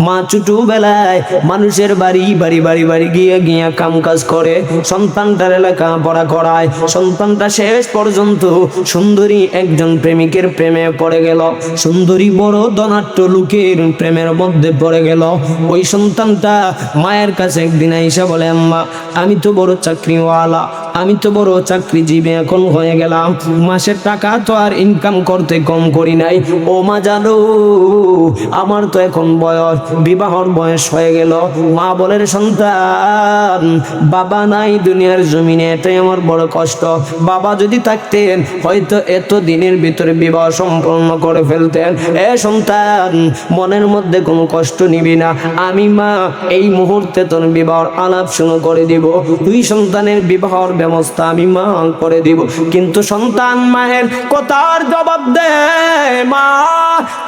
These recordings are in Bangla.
মা ছোটবেলায় মানুষের বাড়ি বাড়ি বাড়ি বাড়ি গিয়ে গিয়ে কাম কাজ করে, সন্তানটার লেখাপড়া করায়। সন্তানটা শেষ পর্যন্ত সুন্দরী একজন প্রেমিকের প্রেমে পড়ে গেল, সুন্দরী বড় ধনাঢ্য লোকের প্রেমের মধ্যে পড়ে গেল। ওই সন্তানটা মায়ের কাছে একদিন আইসা বলে, আম্মা আমি তো বড় চাকরিওয়ালা, আমি তো বড় চাকরিজীবী এখন হয়ে গেলাম, মাসের টাকা তো আর ইনকাম করতে কম করি নাই। ও মা জানো, আমার তো এখন বয়স, বিবাহর বয়স হয়ে গেল। মা বলেন, সন্তান বাবা নাই দুনিয়ার জমিনে, এটাই আমার বড় কষ্ট। বাবা যদি থাকতেন হয়তো এত দিনের ভিতরে বিবাহ সম্পন্ন করে ফেলতেন। এ সন্তান, মনের মধ্যে কোনো কষ্ট নিবি না, আমি মা এই মুহূর্তে তোর বিবাহর আলাপ শুরু করে দিব, দুই সন্তানের বিবাহর ব্যবস্থা আমি মা করে দিব। কিন্তু সন্তান মায়ের কথার জবাব দেয়, মা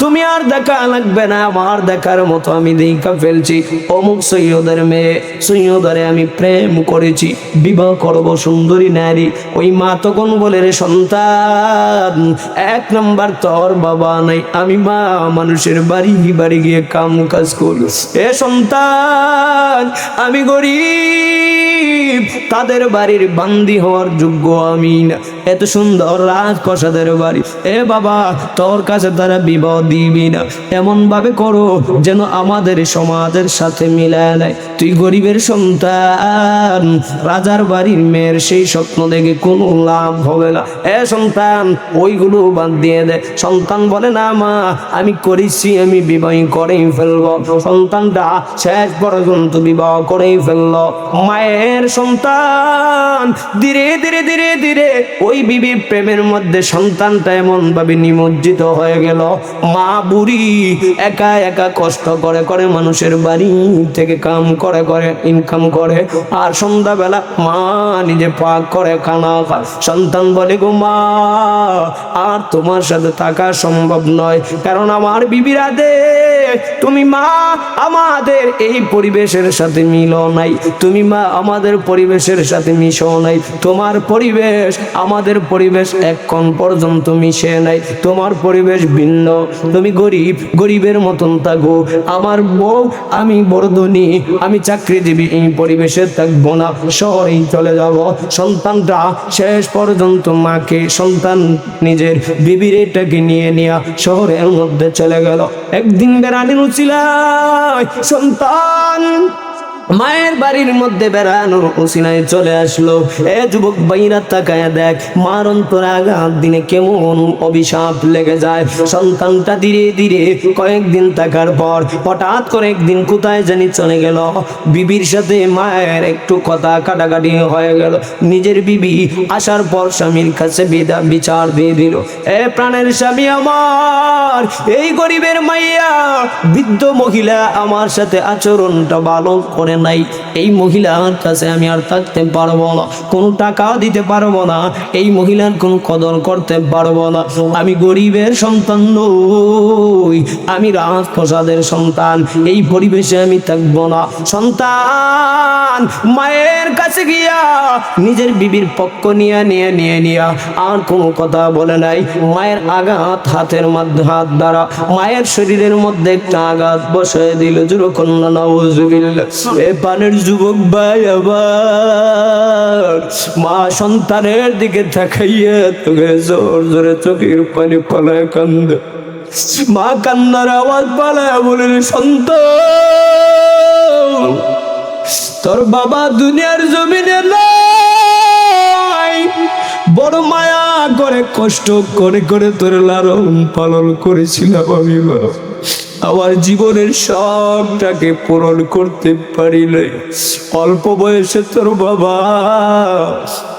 তুমি আর দেখা লাগবে না, আমার দেখার মতো আমি দেখা ফেলছি, অমুক সৈয়দের মেয়ে, সৈয়দরে আমি প্রেম করেছি, বিবাহ করব সুন্দরী নারী। ওই মা তখন বলে, রে সন্তান, এক নাম্বার তোর বাবা নাই, আমি মা মানুষের বাড়ি বাড়ি গিয়ে কাম কাজ করি। এ সন্তান, আমি গরিব, তাদের বাড়ির বান্দি হওয়ার যোগ্য আমি না, এত সুন্দর রাজপ্রাসাদের বাড়ি। এ বাবা, তোর কাছে তারা বিবাহ দিবি না, এমন ভাবে করো যেন আমাদের সমাজের সাথে মিলায় নেয়। তুই গরিবের সন্তান, রাজার বাড়ির মেয়ের সেই স্বপ্ন দেখে কোনো লাভ হবে না। এ সন্তান, ওইগুলো বাদ দিয়ে দে। সন্তান বলে, না মা আমি করেছি, আমি বিবাহ করেই ফেলবো। সন্তানটা শেষ পর্যন্ত বিবাহ করেই ফেললো। মায়ের সন্তান ধীরে ধীরে ধীরে ধীরে ওই বিবির প্রেমের মধ্যে সন্তানটা এমন ভাবে নিমজ্জিত হয়ে গেল। মা বুড়ি একা একা কষ্ট করে করে মানুষের বাড়ি থেকে কাম করে করে ইনকাম করে, আর সন্ধ্যাবেলা মা নিজে পাক করে খানা খায়। সন্তান বলে, গো মা আর তোমার সাথে থাকা সম্ভব নয়, কারণ আমার বিবিরা দে, তুমি মা আমাদের এই পরিবেশের সাথে মিলো নাই, তুমি মা আমাদের পরিবেশের সাথে মিশো নাই, তোমার পরিবেশ আমাদের পরিবেশ এখন পর্যন্ত মিশে নাই, তোমার পরিবেশ ভিন্ন, তুমি গরিব, গরিবের মতন থাকো। আমার বউ আমি বড় ধনী, আমি চাকরিজীবী, এই পরিবেশে থাকবো না, শহরেই চলে যাব। সন্তানটা শেষ পর্যন্ত মাকে, সন্তান নিজের বিবির এটাকে নিয়ে নিয়ে শহরের মধ্যে চলে গেল। একদিন বেড়ানোর উচিলায় সন্তান মায়ের বাড়ির মধ্যে বেড়ানোর উসিলায় চলে আসলো। এ যুবক ভাইরা তাকায় দেখ, মার অন্তরে আঘাত দিনে কেমন অভিশাপ লেগে যায়। সন্তানটা ধীরে ধীরে কয়েকদিন থাকার পর হঠাৎ করে একদিন কোথায় জানি চলে গেল। বিবির সাথে মায়ের একটু কথা কাটাকাটি হয়ে গেল। নিজের বিবি আসার পর স্বামীর কাছে বিচার দিয়ে দিল, এ প্রাণের স্বামী আমার, এই গরিবের মাইয়া বৃদ্ধ মহিলা আমার সাথে আচরণটা ভালো করে নাই, এই মহিলার কাছে আমি আর থাকতে পারবো না, কোনো টাকা দিতে পারবো না, এই মহিলার কোনো কদর করতে পারবো না। আমি গরিবের সন্তান নই, আমি রাজপ্রাসাদের সন্তান, এই পরিবেশে আমি থাকবো না। সন্তান মায়ের কাছে গিয়া নিজের বিবির পক্ষ নিয়ে আর কোনো কথা বলে নাই। মায়ের আঘাত হাতের মধ্যে হাত দ্বারা মায়ের শরীরের মধ্যে একটা আঘাত বসিয়ে দিল। জুরকন্না নাউজুবিল্লাহ। পানের যুবক ভাই আবার মা সন্তানের দিকে তাকাইয়া তোকে জোর জোরে চোখের পানি পালায় কান্দে। মা কান্নার আওয়াজ পালায় বলে, সন্তান তোর বাবা দুনিয়ার জমিনে নাই, বড় মায়া করে কষ্ট করে করে তোর লালন পালন করেছিলাম আমি, আমার জীবনের সবটাকে পূরণ করতে পারি নাই। অল্প বয়সে তোর বাবা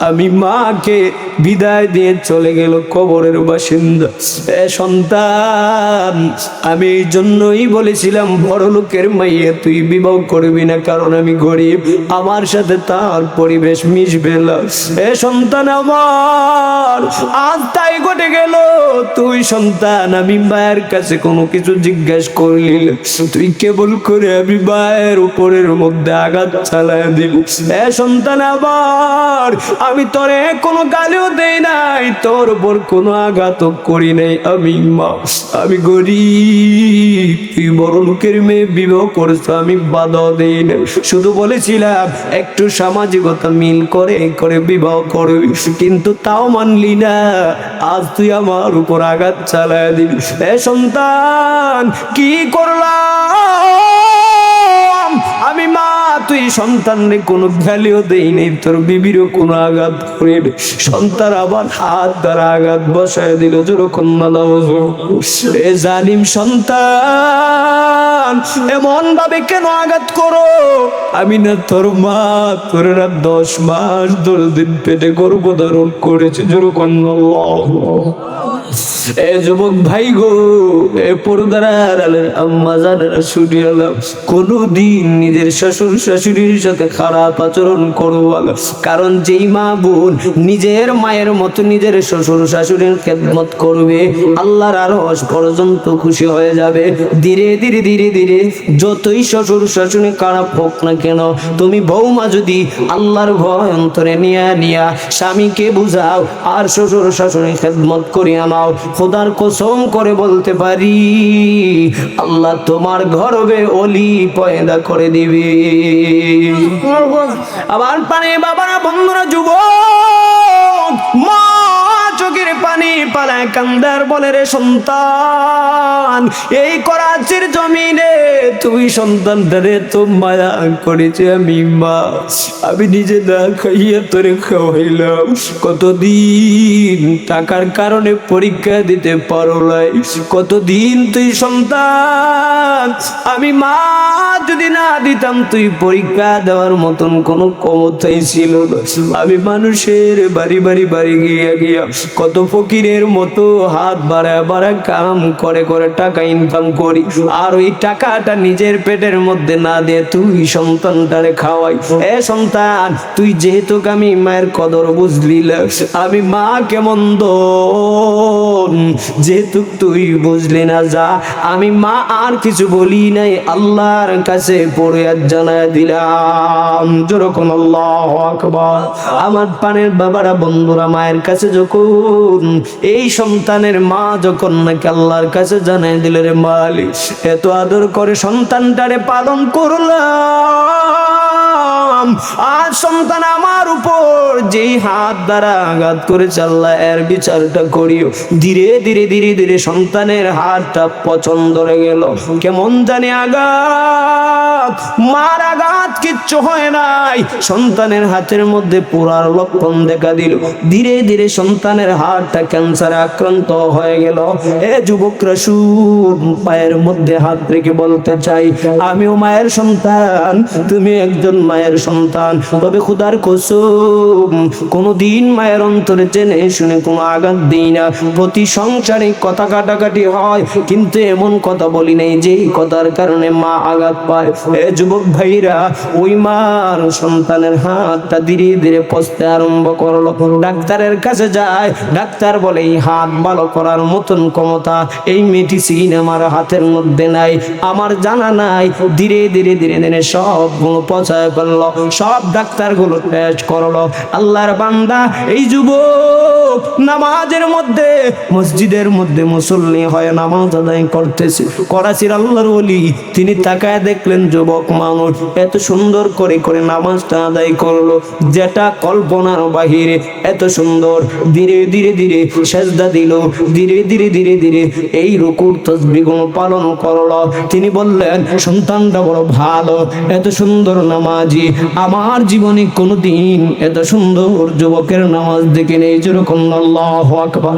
আমি মাকে বিদায় দিয়ে চলে গেল কবরের বাসিন্দা। এ সন্তান, আমি এই জন্যই বলেছিলাম বড় লোকের মাইয়া তুই বিবাহ করবি না, কারণ আমি গরিব, আমার সাথে তার পরিবেশ মিশবে না। এ সন্তান আমার, আজ তাই ঘটে গেল। তুই সন্তান, আমি মায়ের কাছে কোনো কিছু জিজ্ঞেস করলি না, তুই কেবল করে আমি মায়ের উপরের মধ্যে আঘাত চালায় দিব। এ সন্তান আবার আমি তোরে কোনো গালিও দেই নাই, তোর উপর কোনো আঘাত করি নাই। আমি মা, আমি গরিব, তুই বড় লোকের মেয়ে বিবাহ করছো, আমি বাধা দেই না, শুধু বলেছিলাম একটু সামাজিকতা মিল করে করে বিবাহ করবি, কিন্তু তাও মানলি না। আজ তুই আমার উপর আঘাত চালায় দিবি। এ সন্তান কি করলাম আমি মা, তুই সন্তানরে কোনো ভ্যালিও দেই নেই, তোর বিবিরও কোনো আঘাত করে নেই। সন্তান আবার হাত দ্বারা আঘাত বসায় দিল। যেরকম এ জালিম সন্তান এমন ভাবে কেন আঘাত করো? আমি না তোর মা, তোর না 10 মাস 10 দিন পেটে গর্ভধারণ করেছে। যেরকম এ যুবক ভাই গো, এ পর্দার আড়ালের আম্মা জানেরা শুনিয়ালাম, কোনদিন নিজের শ্বশুর শাশুড়ির সাথে খারাপ আচরণ করবো না। কারণ যেই মা বোন নিজের মায়ের মতো নিজের শ্বশুর শাশুড়ির খেদমত করবে, আল্লাহর আরশ পর্যন্ত খুশি হয়ে যাবে। ধীরে ধীরে ধীরে ধীরে যতই শ্বশুর শাশুড়ি খারাপ হোক না কেন, তুমি বৌমা যদি আল্লাহর ভয় অন্তরে নিয়া নিয়া স্বামীকে বুঝাও আর শ্বশুর শাশুড়ি খেদমত করিয়া নাও, খোদার কসম করে বলতে পারি আল্লাহ তোমার গর্বে অলি পয়দা করে দিবে। আবার পানি বাবারা, বন্ধুরা, যুবক মা চোখের পানি পালায় কান্দার বলে, রে সন্তান, এই করাচির জমিনে তুই সন্তানটারে তো মায়া করেছে। আমি মা, আমি নিজে না খাইয়া তোরে খাওয়াইলাম, কতদিন টাকার কারণে পরীক্ষা দিতে পারো নাই, কতদিন তুই সন্তান, আমি মা যদি না দিতাম তুই পরীক্ষা দেওয়ার মতন কোনো ক্ষমতাই ছিল না। আমি মানুষের বাড়ি বাড়ি বাড়ি গিয়া গিয়া কত ফকিরের মতো হাত বাড়ায় বাড়ায় কাম করে করে টাকা ইনকাম করি, আর ওই টাকাটা নিজের পেটের মধ্যে না দিয়ে তুই সন্তানটারে খাওয়াই। এ সন্তান, তুই যেহেতু আমি মায়ের কদর বুঝলি না, আমি মা কেমন দন, যেহেতু তুই বুঝলি না, যা আমি মা আর কিছু বলি নাই, আল্লাহর কাছে পড়ে আর জানায় দিলাম। যেরকম আল্লাহু আকবার। আমার পানের বাবারা, বন্ধুরা, মায়ের কাছে যখন এই সন্তানের মা যখন নাকি আল্লাহর কাছে জানাই দিল, রে মালিক, এত আদর করে সন্তানটারে পালন করলাম, আজ সন্তান আমার উপর যেই হাত দ্বারা আঘাত করেছে, আল্লাহ এর বিচারটা করিও। ধীরে ধীরে ধীরে ধীরে সন্তানের হাতটা পছন্দ হয়ে গেল, কেমন জানি আঘাত, মার আঘাত কিচ্ছু হয় নাই, সন্তানের হাতের মধ্যে পোড়ার লক্ষণ দেখা দিল। ধীরে ধীরে সন্তানের হাতটা ক্যান্সারে আক্রান্ত হয়ে গেল। এ যুবকরা শুন, পায়ের মধ্যে হাত রেখে বলতে চাই, আমিও মায়ের সন্তান, তুমি একজন মায়ের সন্তান, তবে খোদার কসম কোনদিন মায়ের অন্তরে জেনে শুনে কোনো আঘাত দিই না। প্রতি সংসারে কথা কাটাকাটি হয়, কিন্তু এমন কথা বলি নাই যে কথার কারণে মা আঘাত পায়। এ যুবক ভাইরা, ওই মার সন্তানের হাতটা ধীরে ধীরে পচতে আরম্ভ করলো। ডাক্তারের কাছে যায়, ডাক্তার বলে এই হাত ভালো করার মতন ক্ষমতা এই মেডিসিন আমার হাতের মধ্যে নাই, আমার জানা নাই। ধীরে ধীরে ধীরে ধীরে সবগুলো পচায় ফেললো, সব ডাক্তারগুলো টেস্ট করলো। আল্লাহর বান্দা এই যুবক নামাজের মধ্যে, মসজিদের মধ্যে মুসল্লি হয়ে নামাজ আদায় করতেছে। করাচির আল্লাহর ওলি, তিনি তাকায় দেখলেন যুবক মানুষ এত সুন্দর করে করে নামাজটা আদায় করলো, যেটা কল্পনার বাহিরে এত সুন্দর। ধীরে ধীরে ধীরে সেজদা দিল, ধীরে ধীরে ধীরে ধীরে এই রুকুর তাসবিহগুলো পালন করলো। তিনি বললেন, সন্তানটা বড় ভালো, এত সুন্দর নামাজি, আমার জীবনে কোনোদিন এত সুন্দর যুবকের নামাজ দেখে নেই। যেরকম আল্লাহু আকবার।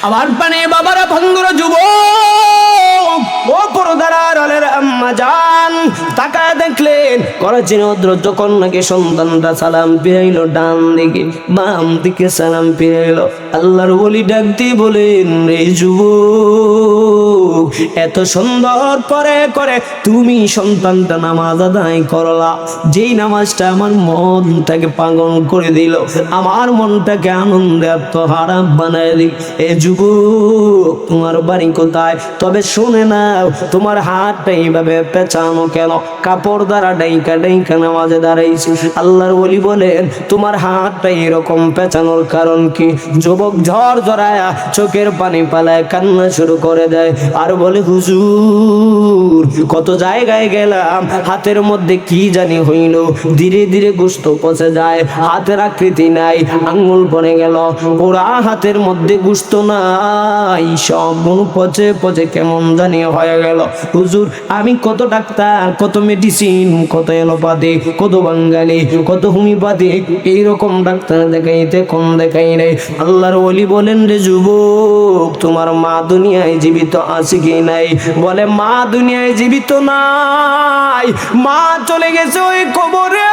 আমার পানে বাবারা, বন্ধুরা, যুবক ও পর্দার আড়ালের আম্মা জান তাকায় দেখলেন করাচির হযরত যখন নাকি সন্তানটা সালাম ফিরাইলো ডান দিকে বাম দিকে সালাম ফিরাইলো আল্লাহর ওলি ডাক দিয়ে বলেন রে যুবক এত সুন্দর করে করে তুমি সন্তানটা নামাজ আদায় করলা যেই নামাজটা আমার মনটাকে পাগল করে দিল আমার মনটাকে আনন্দে আত্মহারা বানায় দিল এ যুবক তোমার বাড়ি কোথায় তবে শুনে নাও তোমার হাতটা এইভাবে পেঁচানো কেন কাপড় দ্বারা ডাইকা ডাইকা নামাজে দাঁড়াইছি আল্লাহর ওলি বলেন তোমার হাতটা এরকম পেঁচানোর কারণ কি যুবক ঝড় ঝরায়া চোখের পানি পালায় কান্না শুরু করে দেয় আর বলে হুজুর কত জায়গায় গেলাম হাতের মধ্যে কি জানি হইল ধীরে ধীরে গোশত পচে যায় হাতের আকৃতি নাই আঙ্গুল পড়ে গেল ওরা হাতের মধ্যে গোশত নাই সব পচে পচে কেমন জানি হয়ে গেল হুজুর আমি কত ডাক্তার কত মেডিসিন কত এলোপাথি কত বাঙালি কত হোমিওপ্যাথি এইরকম ডাক্তার দেখাইতে কম দেখাই নাই আল্লাহর ওলি বলেন রে যুবক তোমার মা দুনিয়ায় জীবিত আছে কি নাই বলে মা দুনিয়ায় জীবিত নাই মা চলে গেছে ওই কবরে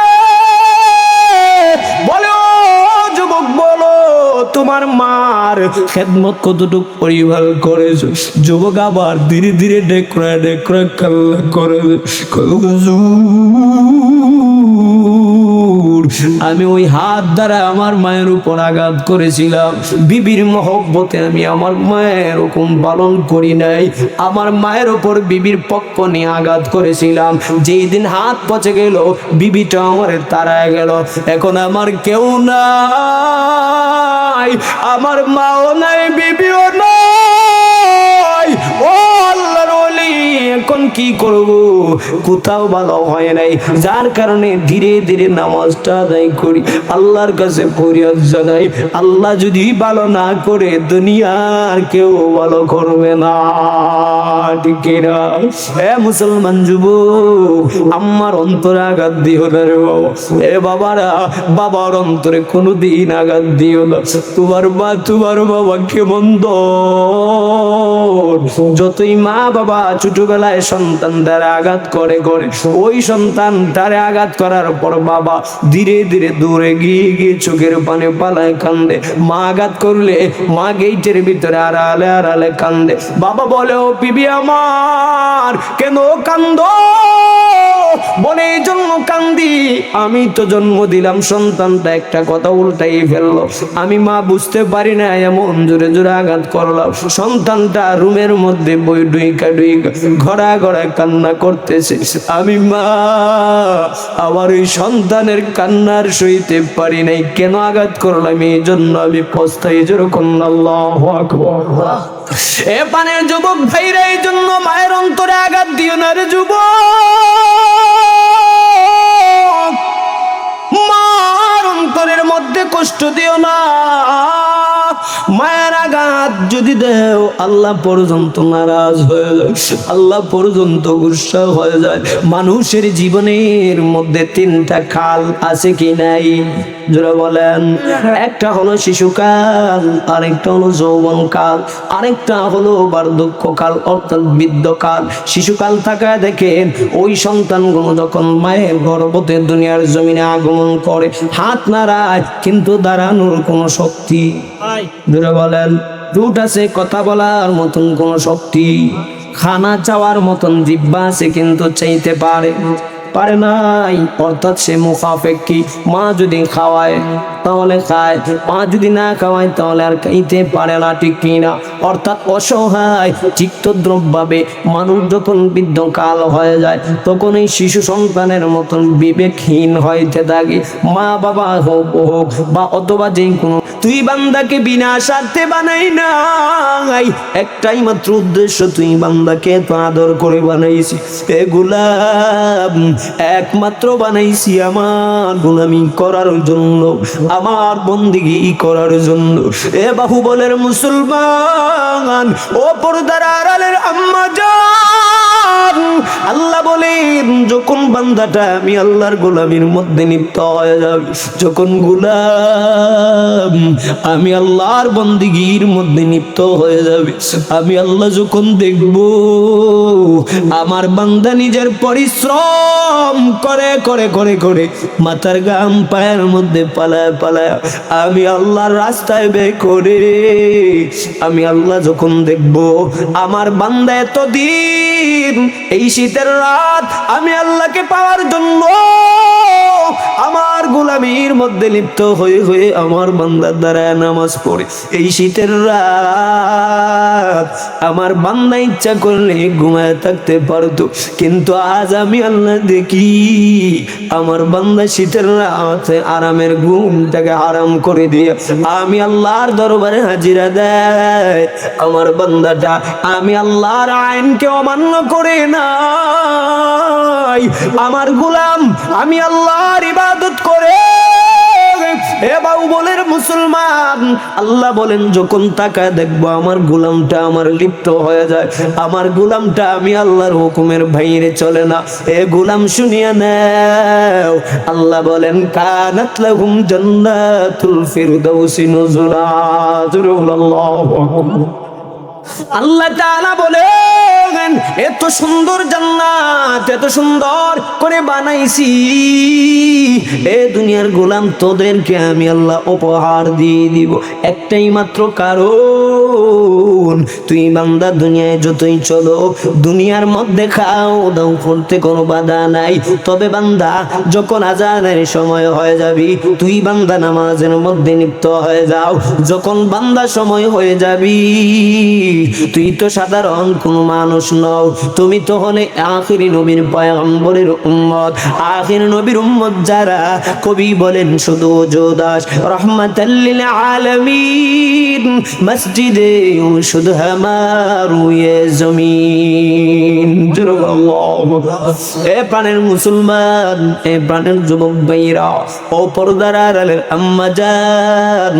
বলে ও যুবক বলো তোমার মার খেদমত কতটুক পরিবার করেছ যুবক আবার ধীরে ধীরে ডেকরা ডেকরা কাল্লা করে আমি ওই হাত দ্বারা আমার মায়ের উপর আঘাত করেছিলাম বিবির মহব্বতে আমি আমার মায়ের এরকম পালন করি নাই আমার মায়ের উপর বিবির পক্ষ নিয়ে আঘাত করেছিলাম যেই দিন হাত পচে গেল বিবিটা আমার তাড়ায় গেল এখন আমার কেউ নাই আমার মাও নাই বিবিও নাই ও আল্লাহর ওলি এখন কি করব কোথাও ভালো হয় নাই যার কারণে ধীরে ধীরে নামাজটা আদায় করি আল্লাহর কাছে ফরিয়াদ জানাই আল্লাহ যদি ভালো না করে দুনিয়ার কেউ ভালো করবে না ঠিক না এ মুসলমান যুবক আমার অন্তরে আঘাত দিও না রে বাবা এ বাবারা বাবার অন্তরে কোনোদিন আঘাত দিও না তোমার মা তোমার বাবা কেমন যতই মা বাবা ছোটবেলায় সন্তান দ্বারা আঘাত করে করে ওই সন্তান তারে আঘাত করার পর বাবা ধীরে ধীরে দূরে গিয়ে গিয়ে চোখের পানে পালায় কান্দে মা আঘাত করলে মা গেইটের ভিতরে আড়ালে আড়ালে কান্দে বাবা বলে ও বিবি আমার কেন কান্দো বলে এই জন্য কান্দি আমি তো জন্ম দিলাম সন্তানটা একটা কথা উল্টাই ফেললো আমি মা বুঝতে পারি না এমন জোরে জোরে আঘাত করলাম সন্তানটা রুমের মধ্যে বই ডুইকা ডুইকা ঘোড়া ঘোড়ায় কান্না করতেছে আমি মা আমার ওই সন্তানের কান্নার সইতে পারি নাই কেন আঘাত করলাম এই জন্য আমি পস্তাই যেরকম আল্লাহু আকবার এ পানের যুবক ভাইরা এই জন্য মায়ের অন্তরে আঘাত দিও না রে যুবক মার অন্তরের মধ্যে কষ্ট দিও না মায়ের আঘাত যদি দেও আল্লাহ পর্যন্ত নারাজ হয়ে যায় আল্লাহ পর্যন্ত গুসা হয়ে যায় মানুষের জীবনের মধ্যে তিনটা কাল আছে কি নাই যারা বলেন একটা হলো শিশুকাল আরেকটা হলো যৌবনকাল আরেকটা হলো বার্ধক্যকাল অর্থাৎ বৃদ্ধকাল শিশুকাল থাকা দেখেন ওই সন্তানগুলো যখন মায়ের গর্ভতে দুনিয়ার জমিনে আগমন করে হাত নাড়ায় কিন্তু দাঁড়ানোর কোনো শক্তি যারা বলেন রুট আছে কথা বলার মতন কোনো শক্তি খানা চাওয়ার মতন জিহ্বা আছে কিন্তু চাইতে পারে নাই অর্থাৎ সে মুখাপেক্ষী মা যদি খাওয়ায় তাহলে খায় মা যদি না খাওয়ায় তাহলে আর খাইতে পারে না ঠিক কিনা অর্থাৎ অসহায় চিত্তদ্রব্যভাবে মানুষ যখন বৃদ্ধকাল হয়ে যায় তখন এই শিশু সন্তানের মতন বিবেকহীন হইতে থাকে মা বাবা হোক বা অথবা যে কোনো তুই বান্দাকে বিনা স্বার্থে বানাই নাই একটাই মাত্র উদ্দেশ্য তুই বান্দাকে তো আদর করে বানাইছি এ গোলাম একমাত্র বানাইছি আমার গোলামি করার জন্য আমার বন্দিগি করার জন্য এ বাহুবলের মুসলমান ও পর্দার আড়ালের আম্মা জান আল্লাহ বলেন যখন বান্দাটা আমি আল্লাহর গোলামির মধ্যে লিপ্ত হয়ে যাবে, যখন গোলাম আমি আল্লাহর বন্দিগির মধ্যে লিপ্ত হয়ে যাবে, আমি আল্লাহ যখন দেখব আমার বান্দা নিজের পরিশ্রম করে করে করে করে মাথার ঘাম পায়ের মধ্যে পালায় পালায় আমি আল্লাহর রাস্তায় বের করে, আমি আল্লাহ যখন দেখব আমার বান্দা এতদিন এই শীতের রাত আমি আল্লাহকে পাওয়ার জন্য আমার গোলামির মধ্যে লিপ্ত হয়ে হয়ে আমার বান্দার দ্বারা নামাজ পড়ে, এই শীতের রাত আমার বান্দা ইচ্ছা করলে ঘুমায় থাকতে পারতো, কিন্তু আজ আমি আল্লাহ দেখি আমার বান্দা শীতের রাতে আরামের ঘুমটাকে আরাম করে দিয়ে আমি আল্লাহর দরবারে হাজিরা দেয়। আমার বান্দাটা আমি আল্লাহর আইনকে অমান্য করে নাই, আমার গোলাম আমি আল্লাহর ইবাদত করে। এ বাউবলের মুসলমান, আল্লাহ বলেন যখন তাকায় দেখবো আমার গোলামটা আমার লিপ্ত হয়ে যায়, আমার গোলামটা আমি আল্লাহর হুকুমের বাইরে চলে না, এ গোলাম শুনিয়া নাও, আল্লাহ বলেন কানাত লাহুম জান্নাতুল ফিরদাউসি নুজুলা। আল্লাহু আকবার। আল্লাহ তাআলা বলেন এত সুন্দর জান্নাত এত সুন্দর করে বানাইছি, এ দুনিয়ার গোলাম তোদেরকে আমি আল্লাহ উপহার দিয়ে দিব একটাই মাত্র কারণ, তুই বান্দা দুনিয়ায় যতই চলো দুনিয়ার মধ্যে খাও দাও করতে কোনো বাধা নাই, তবে বান্দা যখন আজানের সময় হয়ে যাবি তুই বান্দা নামাজের মধ্যে লিপ্ত হয়ে যাও, যখন বান্দা সময় হয়ে যাবি তুই তো সাধারণ কোনো মানুষ নও, তুমি তো হলে আখিরি নবীর পয়গম্বরের উম্মত। আখির নবীর উম্মত যারা, কবি বলেন শুধু জোদাস রহমাতাল লিল আলামিন মসজিদে শুধু হামারু ইয়ে জমিন। এ প্রাণের মুসলমান, এ প্রাণের যুবক ভাইরা, ও পর্দার আড়ালের আম্মা জান,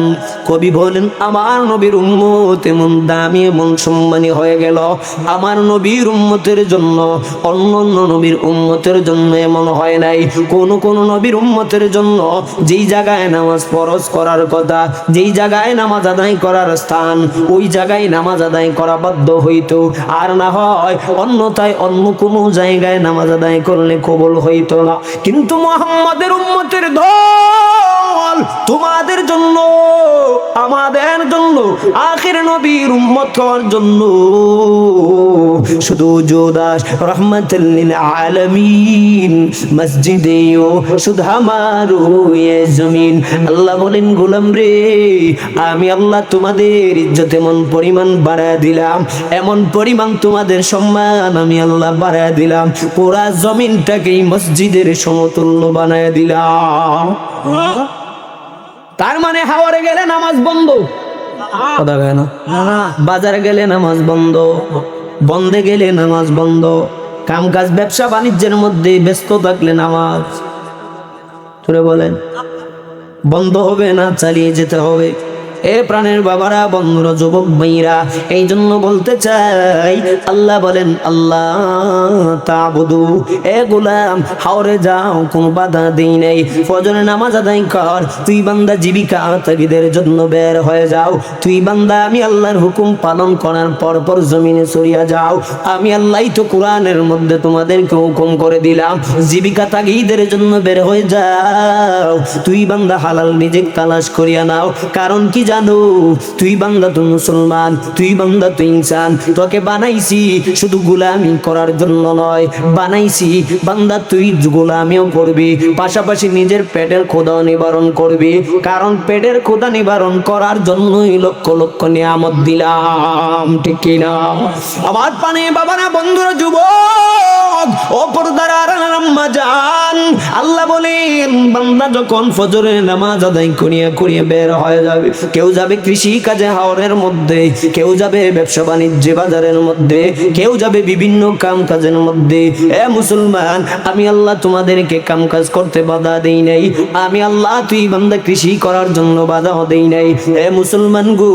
কবি বলেন আমার নবীর উম্মত এমন দামি এমন সম্মানী হয়ে গেল, আমার নবীর উম্মতের জন্য অন্য অন্য নবীর উম্মতের জন্য এমন হয় নাই। কোন কোন নবীর উম্মতের জন্য যেই জায়গায় নামাজ ফরজ করার কথা, যেই জায়গায় নামাজ আদায় করার স্থান, ওই জায়গায় নামাজ আদায় করা বাধ্য হইতো, আর না হয় অন্যথায় অন্য কোনো জায়গায় নামাজ আদায় করলে কবুল হইতো না। কিন্তু মুহাম্মাদের উম্মতের দল তোমাদের জন্য আমাদের জন্য আখির নবীর উম্মত হওয়ার জন্য শুধু জোদাস রহমাতুল লিল আলামিন মসজিদে শুধু হামারু ইয়ে জমিন। আল্লাহ বলেন গোলাম রে আমি আল্লাহ তোমাদের ইজ্জত এমন পরিমাণ বাড়ায় দিলাম, এমন পরিমাণ তোমাদের সম্মান আমি আল্লাহ বাড়ায় দিলাম, পুরা জমিনটাকেই মসজিদের সমতুল্য বানায় দিলাম। তার মানে হাওরে গেলে নামাজ বন্ধ, কথা কয় না, বাজারে গেলে নামাজ বন্ধ, বন্ধে গেলে নামাজ বন্ধ, কাম কাজ ব্যবসা বাণিজ্যের মধ্যে ব্যস্ত থাকলে নামাজ তোরে বলেন বন্ধ হবে না, চালিয়ে যেতে হবে। এ প্রাণের বাবারা, বন্ধুরা, যুবক ভাইরা, এই জন্য বলতে চাই আল্লাহ বলেন আল্লাহ তাবুদু, এ গোলাম হাওরে যাও কোনো বাধা দেই নাই, ফজরের নামাজ আদায় কর, তুই বান্দা জীবিকা তাগিদের জন্য বের হয়ে যাও, তুই বান্দা আমি আল্লাহর হুকুম পালন করার পর পর জমিনে সরিয়া যাও, আমি আল্লাহই তো কোরআনের মধ্যে তোমাদেরকে হুকুম করে দিলাম জীবিকা তাগিদের জন্য বের হয়ে যাও, তুই বান্দা হালাল রিজিক তালাশ করিয়া নাও। কারণ কি জানো, তুই বান্দা তো মুসলমান, তুই বান্দা তো ইনসান, তোকে বানাইছি শুধু গোলামি করার জন্য নয়, বানাইছি বান্দা তুই গোলামিও করবি, পাশাপাশি নিজের পেটের ক্ষুধা নিবারণ করবি, কারণ পেটের ক্ষুধা নিবারণ করার জন্যই লক্ষ লক্ষ নিয়ামত দিলাম, ঠিক কিনা? আমার পানে বাবারা, বন্ধুরা, যুবক ও পর্দার জানার আম্মা জান, আল্লাহ বলেন বান্দা যখন ফজরের নামাজ আদায় করিয়া বের হয়ে যাবে, কেউ যাবে কৃষি কাজে হাওরের মধ্যে, কেউ যাবে ব্যবসা বাণিজ্যে বাজারের মধ্যে, কেউ যাবে বিভিন্ন কাম কাজের মধ্যে। এ মুসলমান, আমি আল্লাহ তোমাদেরকে কাম কাজ করতে বাধা দেই নাই, আমি আল্লাহ তুই বান্দা কৃষি করার জন্য বাধা দেই নাই। এ মুসলমান গো,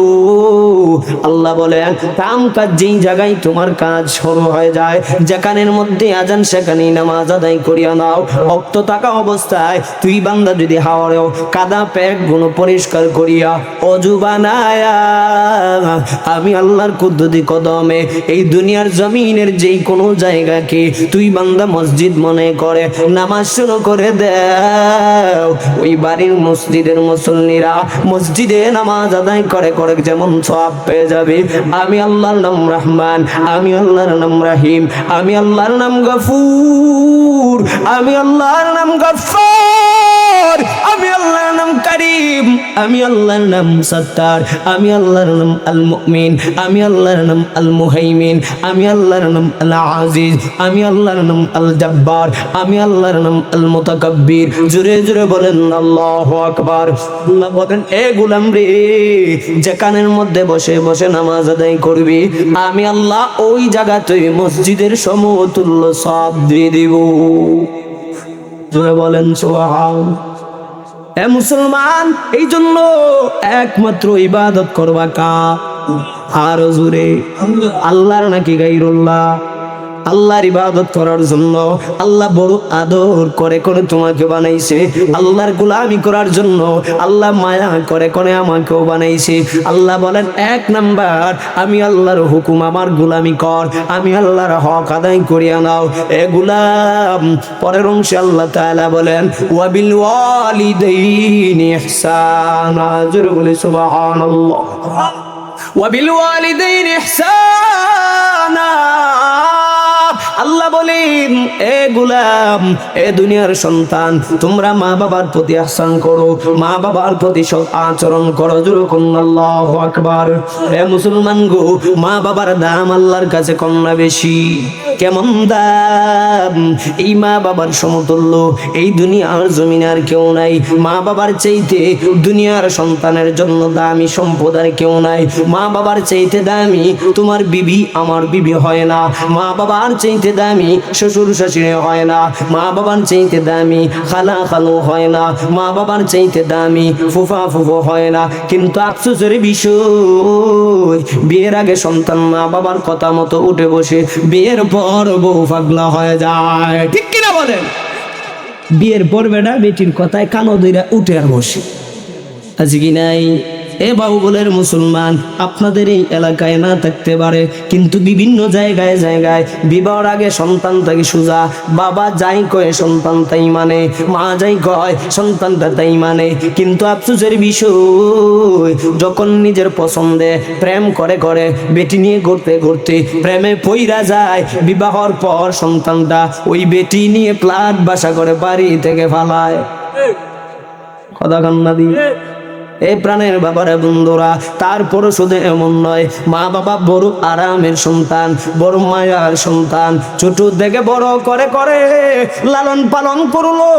আল্লাহ বলেন কাম কাজ যেই জায়গায় তোমার কাজ শুরু হয়ে যায়, যেখানের মধ্যে আজান সেখানেই নামাজ আদায় করিয়া নাও। ভক্ত থাকা অবস্থায় তুই বান্দা যদি হাওরেও কাদা পেট গুলো পরিষ্কার করিয়া অজু বানায়া আমি আল্লাহর কুদরতি কদমে এই দুনিয়ার জমিনের যেই কোনো জায়গাকে তুই বান্দা মসজিদ মনে করে নামাজ শুরু করে দাও, ওই বাড়ির মসজিদের মুসল্লিরা মসজিদে নামাজ আদায় করে যেমন সওয়াব পেয়ে যাবে। আমি আল্লাহর নাম রহমান, আমি আল্লাহর নাম রহিম, আমি আল্লাহর নাম গফুর, আমি আল্লাহর নাম গফফার, আমি আল্লাহর নাম করিম, আমি আল্লাহর নাম সত্তার, আমি আল্লাহর নাম আল মুমিন, আমি আল্লাহর নাম আল মুহাইমিন, আমি আল্লাহর নাম আল আজিজ, আমি আল্লাহর নাম আল জব্বার, আমি আল্লাহর নাম আল মুতাকাব্বির। জোরে জোরে বলেন আল্লাহু আকবার। আল্লাহ বলেন এ গোলাম রে, যেখানের মধ্যে বসে বসে নামাজ আদায় করবি, আমি আল্লাহ ওই জায়গাতে মসজিদের সমতুল্য সওয়াব দিয়ে দিব। জোরে বলেন সুবহানাল্লাহ। এ মুসলমান, এই জন্য একমাত্র ইবাদত করবা কার? আর জোরে আল্লাহর নাকি গায়রুল্লাহ? আল্লাহর ইবাদত করার জন্য আল্লাহ বড় আদর করে তোমাকে বানাইছে, আল্লাহর গোলামি করার জন্য আল্লাহ মায়া করে আমাকেও বানাইছে। আল্লাহ বলেন এক নাম্বার, আমি আল্লাহর হুকুম আমার গোলামি কর, আমি আল্লাহর হক আদায় করিয়া নাও। এ গোলাম, পরের অংশে আল্লাহ তাআলা বলেন ওয়াবিল ওয়ালিদাইনি ইহসানা। জোরে বলে সুবহানাল্লাহ। ওয়াবিল ওয়ালিদাইনি ইহসানা। আল্লাহ বলেন এ গোলাম, এ দুনিয়ার সন্তান, তোমরা মা বাবার প্রতি ইহসান করো, মা বাবার প্রতি সৎ আচরণ করো। যেরকম আল্লাহু আকবার। এ মুসলমান গো, মা বাবার দাম আল্লাহর কাছে কম না বেশি? কেমন দাম! এই মা বাবার সমতুল্য এই দুনিয়ার জমিনে আর কেউ নাই। মা বাবার চাইতে দুনিয়ার সন্তানের জন্য দামি সম্পদ আর কেউ নাই। মা বাবার চাইতে দামি তোমার বিবি আমার বিবি হয় না, মা বাবার চাইতে দামি শ্বশুর শাশুড়ি হয় না, মা বাবার চাইতে দামি খালা খালু হয় না, মা বাবার চাইতে দামি ফুফা ফুফু হয় না। কিন্তু আফসোসের বিষয়, বিয়ের আগে সন্তান মা বাবার কথা মতো উঠে বসে, বিয়ের পর বউ পাগলা হয়ে যায়। ঠিক কিনা বলেন? বিয়ের পর বেটা বেটির কথায় কানো ধইরা উঠে আর বসে। আছে কি নাই? এ বাহুবলের মুসলমান, আপনাদের এই এলাকায় না থাকতে পারে, কিন্তু বিভিন্ন জায়গায় জায়গায় বিবাহর আগে সন্তান থাকে সোজা, বাবা যাই কয় সন্তান তাই মানে, মা যাই কয় সন্তানটা তাই মানে। কিন্তু আফসোসের বিষয়, যখন নিজের পছন্দে প্রেম করে বেটি নিয়ে ঘুরতে প্রেমে পইরা যায়, বিবাহর পর সন্তানটা ওই বেটি নিয়ে প্লাট বাসা করে বাড়ি থেকে ফালায়। কথা কান্না দিয়ে এই প্রাণের বাবারা বন্ধুরা, তারপরও শুধু এমন নয়, মা বাবা বড় আরামের সন্তান, বড় মায়ার সন্তান, ছোট থেকে বড় করে লালন পালন করলো,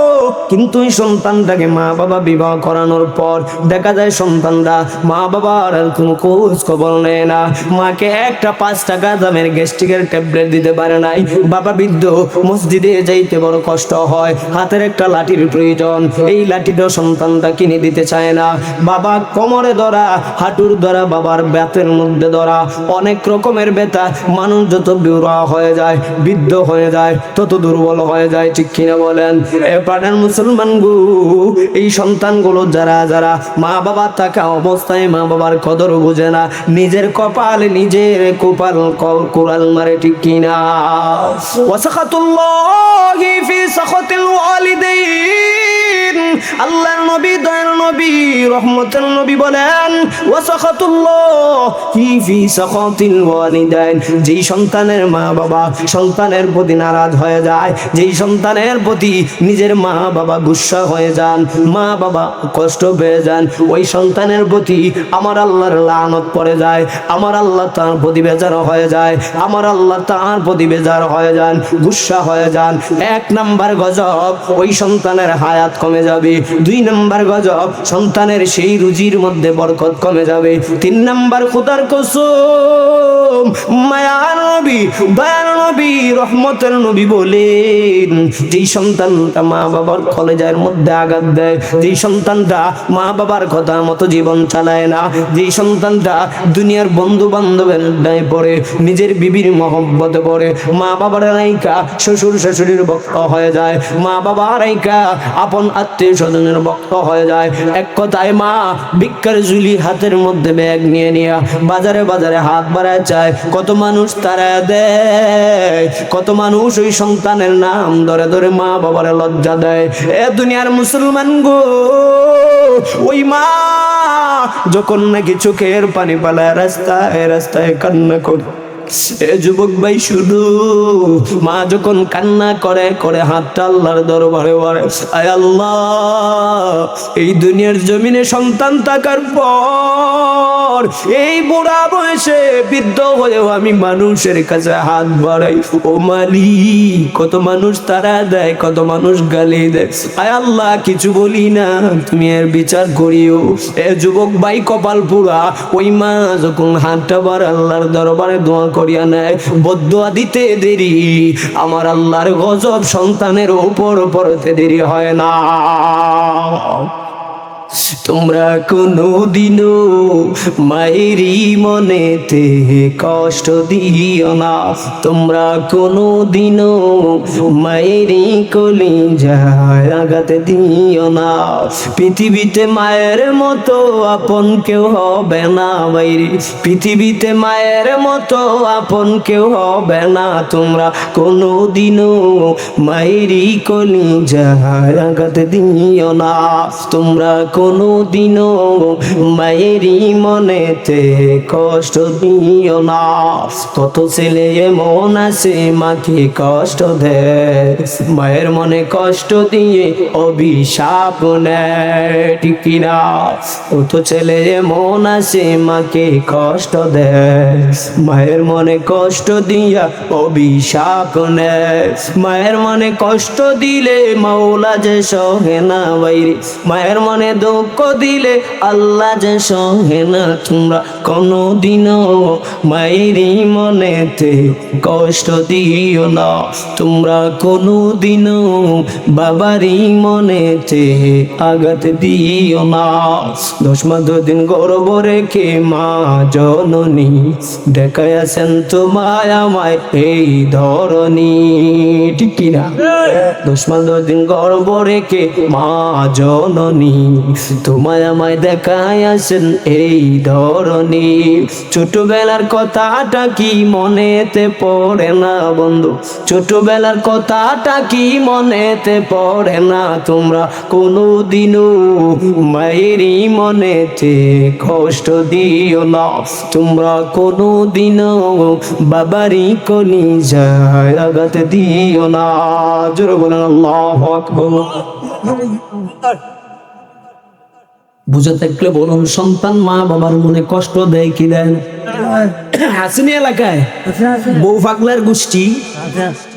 কিন্তু এই সন্তানটাকে মা বাবা বিবাহ করানোর পর দেখা যায় সন্তানরা মা বাবার আর কোনো খোঁজ খবর নেয় না। মাকে একটা 5 টাকা দামের গ্যাস্ট্রিকের ট্যাবলেট দিতে পারে নাই। বাবা বৃদ্ধ, মসজিদে যাইতে বড় কষ্ট হয়, হাতের একটা লাঠির প্রয়োজন, এই লাঠিটাও সন্তানটা কিনে দিতে চায় না। বাবা কোমরে ধরা, হাঁটুর ধরা, বাবার ব্যাতের মধ্যে ধরা, অনেক রকমের ব্যথা। মানুষ যত বিউরা হয়ে যায়, বৃদ্ধ হয়ে যায়, তত দুর্বল হয়ে যায়। ঠিক কিনা বলেন? এ প্রাণের মুসলমান গো, এই সন্তানগুলো যারা মা বাবা থাকা অবস্থায় মা বাবার কদর বুঝে না, নিজের কপালে নিজের কোরাল মারে। ঠিক কিনা? ওয়াসাখাতুল্লাহি ফি সাখাতিল ওয়ালিদাইন। আল্লাহর নবী দয়ার নবী রহমতের নবী বলেন ওয়াসাখাতুল্লাহি ফি সাখাতিল ওয়ালিদাইন, যেই সন্তানের মা বাবা সন্তানের প্রতি নারাজ হয়ে যায়, যেই সন্তানের প্রতি নিজের মা বাবা গুসা হয়ে যান, মা বাবা কষ্ট পেয়ে যান, ওই সন্তানের প্রতি আমার আল্লাহর লানত পড়ে যায়, আমার আল্লাহ তার প্রতি বেজার হয়ে যায়, আমার আল্লাহ তার প্রতি বেজার হয়ে যান, গুসা হয়ে যান। এক নাম্বার গজব, ওই সন্তানের হায়াত কমে যাবে। দুই নাম্বার গজব, সন্তানের সেই রুজির মধ্যে বরকত কমে যাবে। তিন নাম্বার খোদার কসম, মায়ার নবী দয়ার নবী রহমতের নবী বলেন, যেই সন্তানটা মা বাবার কলেজের মধ্যে আঘাত দেয়, যেই সন্তানটা মা বাবার কথা মতো জীবন চালায় না, যেই সন্তানটা দুনিয়ার বন্ধু বান্ধবের দায় পড়ে, নিজের বিবির মহব্বতে পড়ে, মা বাবার রাইকা শ্বশুর শাশুড়ির ভক্ত হয়ে যায়, মা বাবা রাইকা আপন আত্মীয় স্বজনের ভক্ত হয়ে যায়। এক কথায় মা ভিক্ষার ঝুলি হাতের মধ্যে ব্যাগ নিয়ে নিয়ে বাজারে বাজারে হাত বাড়ায় চায়, কত মানুষ তারা দেয়, কত মানুষ ওই সন্তানের নাম ধরে ধরে মা বাবার লজ্জা দেয়। এ দুনিয়ার মুসলমান গো, ওই মা যখন নাকি চোখের পানি পালায় রাস্তায় রাস্তায় কান্না করে, এ যুবক ভাই শুধু মা যখন কান্না করে করে হাতটা আল্লাহর দরবারে বাড়ে, আয় আল্লাহ, এই দুনিয়ার জমিনে সন্তান থাকার পর এই বুড়া বয়সে বৃদ্ধ হয়েও আমি মানুষের কাছে হাত বাড়াই, ও মালিক, কত মানুষ তারা দেয়, কত মানুষ গালি দেয়, আয় আল্লাহ কিছু বলি না, তুমি এর বিচার করিও। এ যুবক ভাই কপাল পুরা, ওই মা যখন হাতটা বাড়ে আল্লাহর দরবারে দোয়া করিয়া নেয়, বদদুয়া দিতে দেরি, আমার আল্লাহর গজব সন্তানের উপর পড়তে দেরি হয় না। তোমরা কোনো দিনও মায়েরই মনেতে কষ্ট দিও না, তোমরা কোনো দিনও মায়েরই কলিজায় আঘাত দিও না। পৃথিবীতে মায়ের মতো আপন কেউ হবে না মায়েরি, পৃথিবীতে মায়ের মতো আপন কেউ হবে না, তোমরা কোনো দিনও মায়েরই কলিজায় আঘাত দিও না, তোমরা কোনো দিনও মায়েরই মনেতে কষ্ট দিও না। কত ছেলে এমন আছে মাকে কষ্ট দেয়, মায়ের মনে কষ্ট দিয়ে অভিশাপ নেয়, ঠিক কিনা? কত ছেলে এমন আছে মাকে কষ্ট দেয়, মায়ের মনে কষ্ট দিয়া অভিশাপ নেয়, মায়ের মনে কষ্ট দিলে মাওলা যে সহে না বাইরে, মায়ের মনে দুঃখ দিলে আল্লাহ যে সহে না। তোমরা কোনো দিনও মায়েরই মনেতে কষ্ট দিও না, তোমরা কোনো দিনও বাবারই মনেতে আঘাত দিও না। 10 মাস 2 দিন গর্ভ রেখে মা জননী দেখাইয়াছেন তোমায় আমায় এই ধরনী, ঠিক কিনা? 10 মাস 2 দিন গর্ভ রেখে মা জননী তোমায় আমায় দেখাইয়াছেন এই ধরনী। ছোটবেলার কথাটা কি মনেতে পড়ে না বন্ধু, ছোটবেলার কথাটা কি মনেতে পড়ে না? তোমরা কোনো দিনও মায়েরই মনেতে কষ্ট দিও না, তোমরা কোনো দিনও বাবারই কলিজায় আঘাত দিও না। জোরে বলেন আল্লাহু আকবার। বুঝে থাকলে বলুন, সন্তান মা বাবার মনে কষ্ট দেয় কি দেয়? আসেনি এলাকায় বউ পাগলার গোষ্ঠী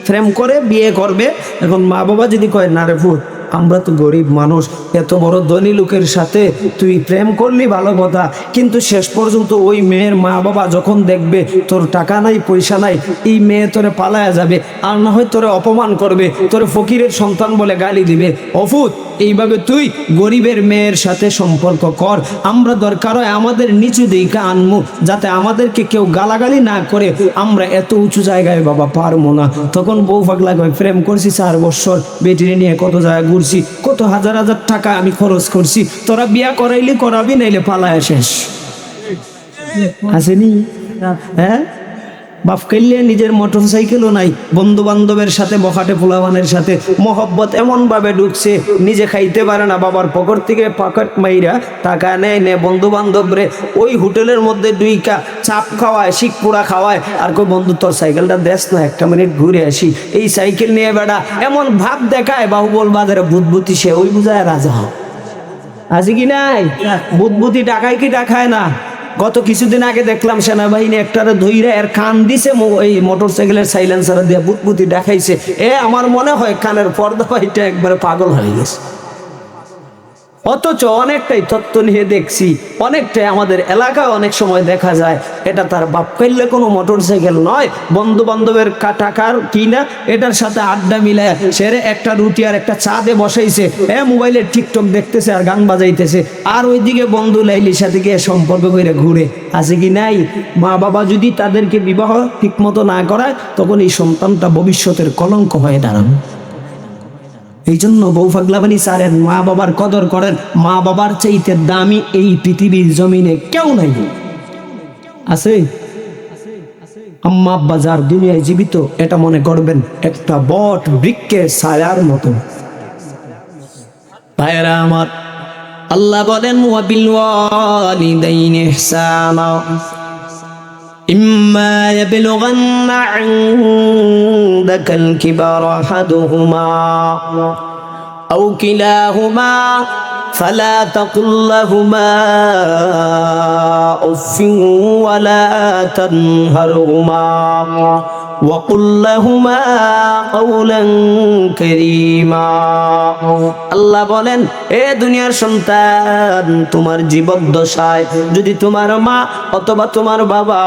প্রেম করে বিয়ে করবে, এখন মা বাবা যদি কয় না রে ফুট, আমরা তো গরিব মানুষ, এত বড় ধনী লোকের সাথে তুই প্রেম করলি ভালো কথা, কিন্তু শেষ পর্যন্ত ওই মেয়ের মা বাবা যখন দেখবে তোর টাকা নাই পয়সা নাই, এই মেয়ে তোরে পালায়া যাবে, আর না হয় তোরে অপমান করবে, তোরে ফকিরের সন্তান বলে গালি দিবে। অফুত, এইভাবে তুই গরিবের মেয়ের সাথে সম্পর্ক কর, আমরা দরকার হয় আমাদের নিচু দিকে আনমু, যাতে আমাদেরকে কেউ গালাগালি না করে, আমরা এত উঁচু জায়গায় বাবা পারবো না। তখন বউ পাগলা কয়, প্রেম করছি 4 বছর, বেটিরে নিয়ে কত জায়গায় ঘুরছি, কত হাজার হাজার টাকা আমি খরচ করছি, তোরা বিয়া করাইলি করাবি, নাইলে পালায় শেষ। আসেনি? হ্যাঁ, বাপ কাইলে নিজের মোটর সাইকেলও নাই, বন্ধু বান্ধবের সাথে বখাটে পোলাবানের সাথে মহব্বত এমন ভাবে ঢুকছে, নিজে খাইতে পারে না, বাবার পকেট থেকে পকেট মাইরা টাকা নেয়, বন্ধু বান্ধবরে ওই হোটেলের মধ্যে দুইকা চাপ খাওয়ায়, শিখপুরা খাওয়ায়, আর কই বন্ধু তোর সাইকেলটা দেশ না, একটা মিনিট ঘুরে আসি। এই সাইকেল নিয়ে বেড়া এমন ভাব দেখায়, বাহুবল বাজারে বুদবুতি সে ওই বুঝায় রাজা আছে কি নাই? বুদবুতি টাকায় কি টাকায় না? গত কিছুদিন আগে দেখলাম সেনাবাহিনী একটারে ধইরা এর কান দিছে, এই মোটর সাইকেলের সাইলেন্সার দিয়ে বুদবুতি দেখাইছে। আমার মনে হয় কানের পর্দা পাইটা একবারে পাগল হয়ে গেছে। অথচ অনেকটাই তত্ত্ব নিয়ে দেখছি, অনেকটাই আমাদের এলাকায় অনেক সময় দেখা যায় এটা তার বাপ কাইলে কোনো মোটর সাইকেল নয়, বন্ধু বান্ধবের টাকার কিনা এটার সাথে আড্ডা মিলায় সেরে একটা রুটি আর একটা চা দিয়ে বসাইছে, মোবাইলে টিকটক দেখতেছে আর গান বাজাইতেছে, আর ওইদিকে বন্ধু লাইলির সাথে গিয়ে সম্পর্ক করে ঘুরে আছে কি নাই? মা বাবা যদি তাদেরকে বিবাহ ঠিক মতো না করায়, তখন এই সন্তানটা ভবিষ্যতের কলঙ্ক হয়ে দাঁড়াবে। এই জন্য বউ পাগলাবানি সারেন, মা বাবার কদর করেন। মা বাবার চাইতে দামি এই পৃথিবীর জমিনে কেউ নাই। আছে আম্মা আব্বা যার দুনিয়ায় জীবিত, এটা মনে করবেন একটা বট বৃক্ষের ছায়ার মতো। ভাইরা আমার, আল্লাহ বলেন ওয়াবিল ওয়ালিদাইনি ইহসানা إما يبلغن عندك الكبر أحدهما أو كلاهما فلا تقل لهما أف ولا تنهرهما وقل لهما قولا كريما। আল্লাহ বলেন, এ দুনিয়ার সন্তান, তোমার জীবদ্দশায় যদি তোমার মা অথবা তোমার বাবা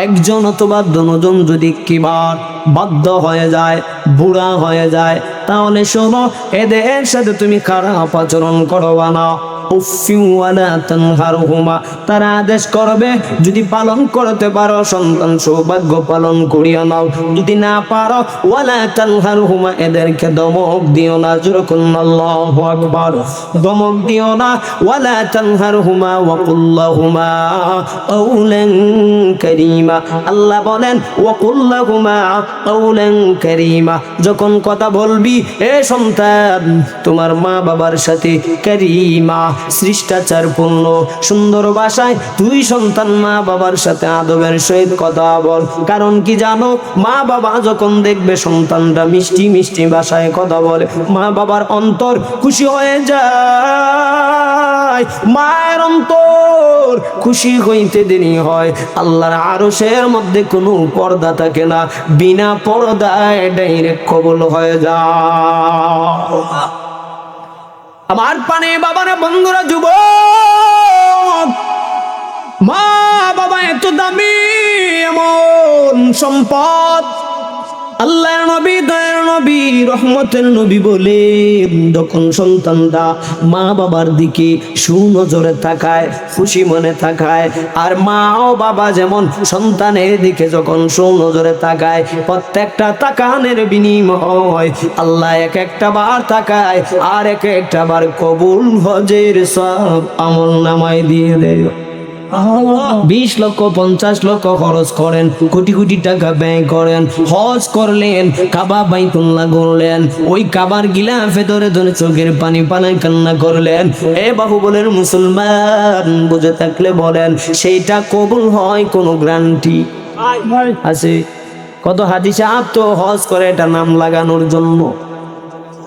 একজন অথবা দুজন যদি কিবার বাধ্য হয়ে যায়, বুড়া হয়ে যায়, তাহলে শোনো, এদের সাথে তুমি খারাপ আচরণ করবা না। তারা আদেশ করবে, যদি পালন করতে পারো সন্তান সৌভাগ্য পালন করিয়া নাও, যদি না পারো ওয়ালা তানহারহুমা, এদেরকে দমক দিও না। যেরকম আল্লাহু আকবার, দমক দিও না। ওয়ালা তানহারহুমা ওয়া কুল্লাহুমা কাওলান কারীমা। আল্লাহ বলেন ওয়া কুল্লাহুমা কাওলান কারীমা, যখন কথা বলবি এ সন্তান তোমার মা বাবার সাথে কারীমা, শিষ্টাচারপূর্ণ সুন্দর ভাষায় তুই সন্তান মা বাবার সাথে আদবের সহিত কথা বল। কারণ কি জানো, মা বাবা যখন দেখবে সন্তানরা মিষ্টি মিষ্টি ভাষায় কথা বলে, মা বাবার অন্তর খুশি হয়ে যায়। মায়ের অন্তর খুশি হইতে দেরি হয়, আল্লাহর আরশের মধ্যে কোনো পর্দা থাকে না, বিনা পর্দায় ডাইরেক্ট কবুল হয়ে যায়। আমার পানে বাবারা, বন্ধুরা, যুবক, মা বাবা এত দামি এমন সম্পদ। আল্লাহর নবী, দয়ার নবী, রহমতের নবী বলেন, যখন সন্তানরা মা বাবার দিকে সুনজরে তাকায়, খুশি মনে তাকায়, আর মা ও বাবা যেমন সন্তানের দিকে যখন সুনজরে তাকায়, প্রত্যেকটা তাকানের বিনিময় আল্লাহ এক একটা বার তাকায় আর এক একটা বার কবুল হজের সব আমল নামায় দিয়ে দেয়। 20 লক্ষ 50 লক্ষ খরচ করেন, কোটি কোটি টাকা ব্যয় করেন, হজ করলেন, কাবা বাইতুল্লাহ করলেন, ওই কাবার গিলাফে ধরে ধরে চোখের পানি পানি কান্না করলেন। বাহুবলের মুসলমান, বুঝে থাকলে বলেন, সেইটা কবুল হয় কোনো গ্যারান্টি আছে? কত হাজি সাহেব তো হজ করে এটা নাম লাগানোর জন্য,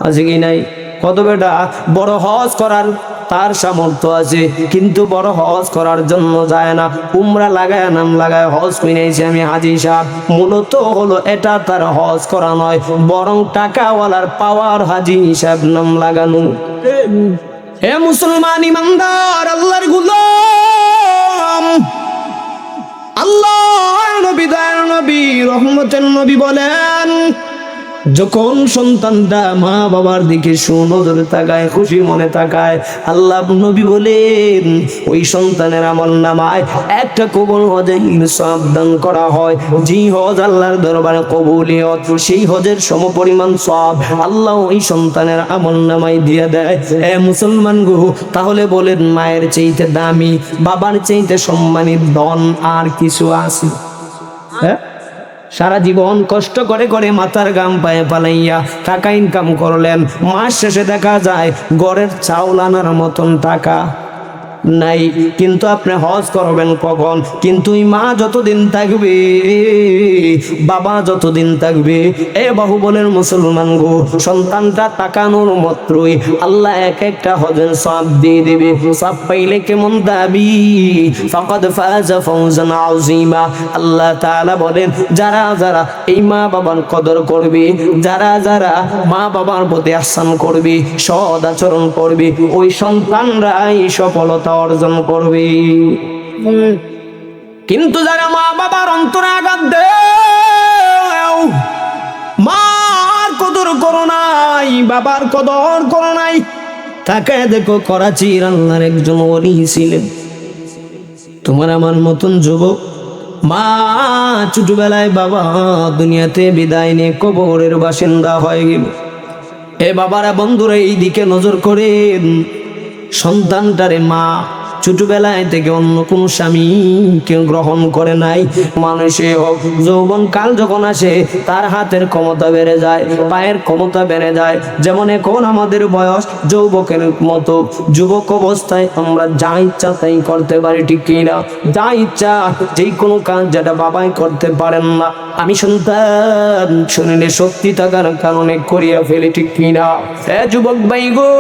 আছে কি নাই? কত বেটা বড় হজ করার তার সামর্থ্য আছে, কিন্তু বড় হজ করার জন্য যায় না, উমরা লাগায় নাম লাগায় হজ কিনেছি আমি হাজি সাহেব। মূলত হলো এটা তার হজ করা নয়, বরং টাকাওয়ালার পাওয়ার হাজি সাহেব নাম লাগানো। হে মুসলমান ইমানদার, আল্লাহর গোলাম, আল্লাহর নবী, দয়ার নবী, রহমতের নবী বলেন, যখন সন্তানটা মা বাবার দিকে সুনজরে তাকায়, খুশি মনে তাকায়, আল্লাহ নবী বলেন ওই সন্তানের আমল নামায় একটা কবুল হজের সওয়াব দান করা হয়। যে হজ আল্লাহর দরবারে কবুলিয়ত, সেই হজের সমপরিমাণ সওয়াব আল্লাহ ওই সন্তানের আমল নামায় দিয়ে দেয়। মুসলমান গো, তাহলে বলেন, মায়ের চাইতে দামি, বাবার চাইতে সম্মানিত ধন আর কিছু আছে? হ্যাঁ, সারা জীবন কষ্ট করে করে মাথার গাম পায়ে পালাইয়া টাকা ইনকাম করলেন, মাস শেষে দেখা যায় ঘরের চাউল আনার মতন টাকা নাই। কিন্তু আপনি হজ করবেন কখন? কিন্তু ওই মা যতদিন থাকবে, বাবা যতদিন থাকবে, এ বাহুবলের মুসলমান গো, সন্তানটা তাকানোর মাত্রই আল্লাহ এক একটা হজের সওয়াব দিয়ে দেবে। সওয়াব পাইলে কেমন দাবি, ফাকাদ ফাজা ফাওজান আযীমা। আল্লাহ তাআলা বলেন, যারা যারা এই মা বাবার কদর করবে, যারা যারা মা বাবার প্রতি ihsan করবে, সৎ আচরণ করবে, ওই সন্তানরাই সফলতা অর্জন করবে। কিন্তু যারা মা বাবার অন্তরে আঘাত দেও, মার কদর করো নাই, বাবার কদর করো নাই, তাকে দেখো করাচির আল্লাহর একজন ওলি ছিলেন, তোমার আমার মতন যুবক, মা ছোটবেলায় বাবা দুনিয়াতে বিদায় নিয়ে কবরের বাসিন্দা হয়ে গেল। এ বাবারা বন্ধুরা এই দিকে নজর করেন, সন্তানটারে মা ছোটবেলায় থেকে অন্য কোন স্বামী কেউ গ্রহণ করে নাই। মানুষে যৌবন কাল যখন আসে তার হাতের ক্ষমতা বেড়ে যায়, পায়ের ক্ষমতা বেড়ে যায়। যেমন এখন আমাদের বয়স যুবকের মতো, যুবক অবস্থায় আমরা যা ইচ্ছা তাই করতে পারি, ঠিক কিনা? যা ইচ্ছা যে কোনো কাজ যেটা বাবাই করতে পারেন না, আমি সন্তান শুনিলে শক্তি থাকার কারণে করিয়া ফেলি, ঠিক কিনা? যুবক ভাই গো,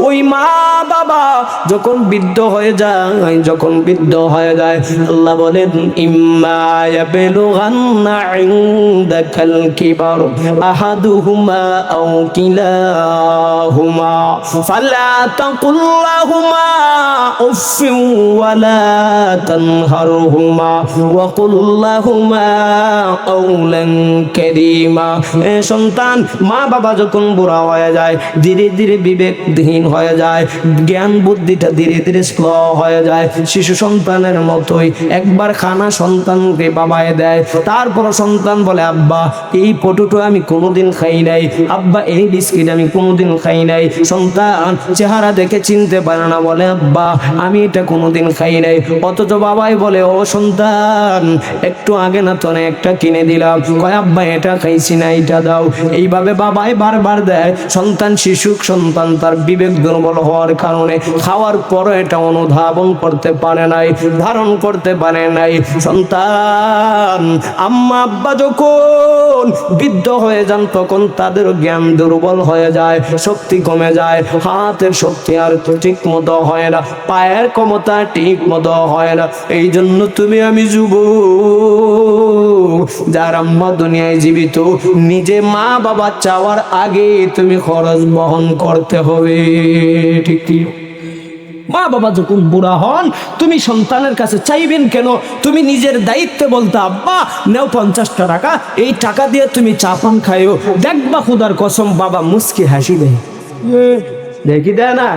ওই মা বাবা যখন বৃদ্ধ হয়ে যায়, যখন বৃদ্ধ হয়ে যায়, আল্লাহ বলেন, ইম্মা ইয়াবলুগান্না ইনদাকাল কিবার আহাদুহুমা আও কিলাহুমা ফালা তাকুল লাহুমা উফফিন ওয়ালা তানহারহুমা ওয়া কুল লাহুমা কাওলান কারীমা। সন্তান, মা বাবা যখন বুড়া হয়ে যায়, ধীরে ধীরে বিবেকহীন হয়ে যায়, জ্ঞান বুদ্ধিটা ধীরে ধীরে স্লো হয়ে যায়, শিশু সন্তানের মতোই একবার খানা সন্তানকে বাবায় দেয়, তারপর সন্তান বলে, আব্বা এই পটুটো আমি কোনোদিন খাই নাই, আব্বা এই বিস্কিট আমি কোনোদিন খাই নাই। সন্তান চেহারা দেখে চিনতে পারে না, বলে আব্বা আমি এটা কোনোদিন খাই নাই। অথচ বাবাই বলে, ও সন্তান একটু আগে না তোরে একটা কিনে দিলাম, কয় আব্বা এটা খাইছি না, এটা দাও। এইভাবে বাবাই বারবার দেয়। সন্তান শিশুক সন্তান তার বিবেক দুর্বল হওয়ার কারণে খাওয়ার পরও এটা অনুধাবন করতে পারে নাই, ধারণ করতে পারে নাই। সন্তান আম্মা আব্বা যখন বৃদ্ধ হয়ে যান তখন তাদের জ্ঞান দুর্বল হয়ে যায়, শক্তি কমে যায়, হাতের শক্তি আর ঠিক মতো হয় না, পায়ের ক্ষমতা ঠিক মতো হয় না। এই জন্য তুমি আমি যুবক, যার আম্মা দুনিয়ায় জীবিত, নিজে মা বাবা চাওয়ার আগে তুমি খরচ বহন করতে হবে, ঠিক কি? মা বাবা যখন বুড়া হন তুমি সন্তানের কাছে চাইবেন কেন? তুমি নিজের দায়িত্বে বলতে, আব্বা নেও 50 টাকা, এই টাকা দিয়ে তুমি চা পান খাইও, দেখবা খুদার কসম বাবা মুস্কি হাসি দেয়, দেখি দেয় না?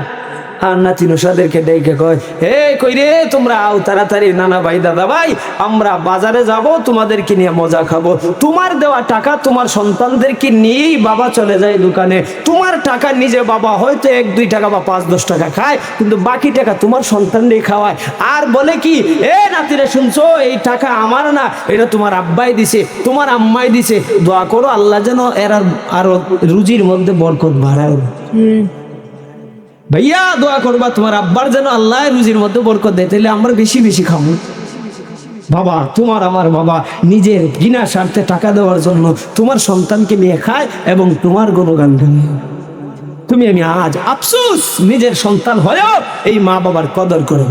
আর নাতিনুসাদেরকে ডেকে কয়, হে কই রে তোমরা আও তাড়াতাড়ি, নানা ভাই দাদা ভাই আমরা বাজারে যাব, তোমাদেরকে নিয়ে মজা খাবো। তোমার দেওয়া টাকা তোমার সন্তানদেরকে নিয়েই বাবা চলে যায় দোকানে, তোমার টাকা নিজে বাবা হয়তো 1-2 টাকা বা 5-10 টাকা খায়, কিন্তু বাকি টাকা তোমার সন্তানদের খাওয়ায়। আর বলে কি, এ নাতিরা শুনছো, এই টাকা আমার না, এটা তোমার আব্বাই দিছে, তোমার আম্মাই দিছে, দোয়া করো আল্লাহ যেন এরা আরো রুজির মধ্যে বরকত বাড়ায়। ভাইয়া দোয়া করবা তোমার আব্বার যেন আল্লাহ রুজির মধ্যে বরকত দেয়, তাহলে আমরা বেশি বেশি খাবো। বাবা তোমার আমার বাবা নিজের বিনা স্বার্থে টাকা দেওয়ার জন্য তোমার সন্তানকে নিয়ে খায় এবং তোমার গুণগান গায়। তুমি আমি আজ আফসোস, নিজের সন্তান হয়েও এই মা বাবার কদর করো।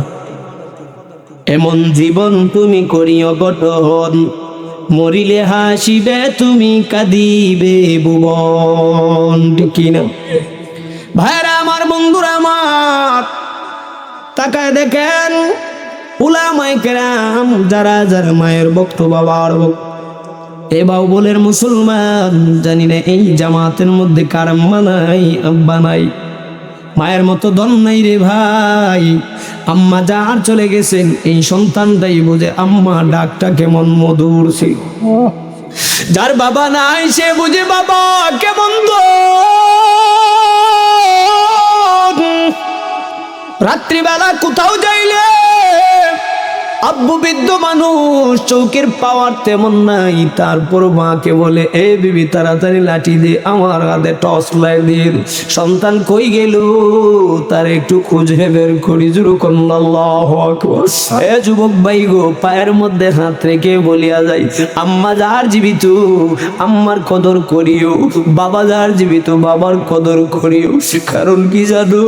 এমন জীবন তুমি করিও গঠন, মরিলে হাসিবে তুমি কাঁদিবে ভুবন, ঠিক কিনা? ভাইরা আমার, বন্ধুরা আমার, তাকায় দেখেন উলামায়ে কেরাম যারা যারা মায়ের ভক্ত, বাবার ভক্ত, এ বাউবলের মুসলমান, জানি না এই জামাতের মধ্যে কার আম্মা নাই, আব্বা নাই, মায়ের মতো দন নাই রে ভাই। আম্মা যার চলে গেছেন এই সন্তানটাই বুঝে আম্মা ডাকটা কেমন মধুর ছিল। যার বাবা নাই সে বুঝে বাবা কেমন দো। রাত্রিবেলা কোথাও যাইলে আব্বু বৃদ্ধ মানুষ, চৌকের পাওয়ার তেমন নাই, তারপর মাকে বলে এ বিবি তাড়াতাড়ি লাঠি দিয়ে আমার হাতে টর্চ লাইট দিয়ে দে। সন্তান কই গেল তার একটু খুঁজে বের করি। জোরে কন্না আল্লাহু আকবার। এ যুবক ভাই গো, পায়ের মধ্যে হাত রেখে বলিয়া যাই, আম্মা যার জীবিত আম্মার কদর করিও, বাবা যার জীবিত বাবার কদর করিও। কারণ কি জানো,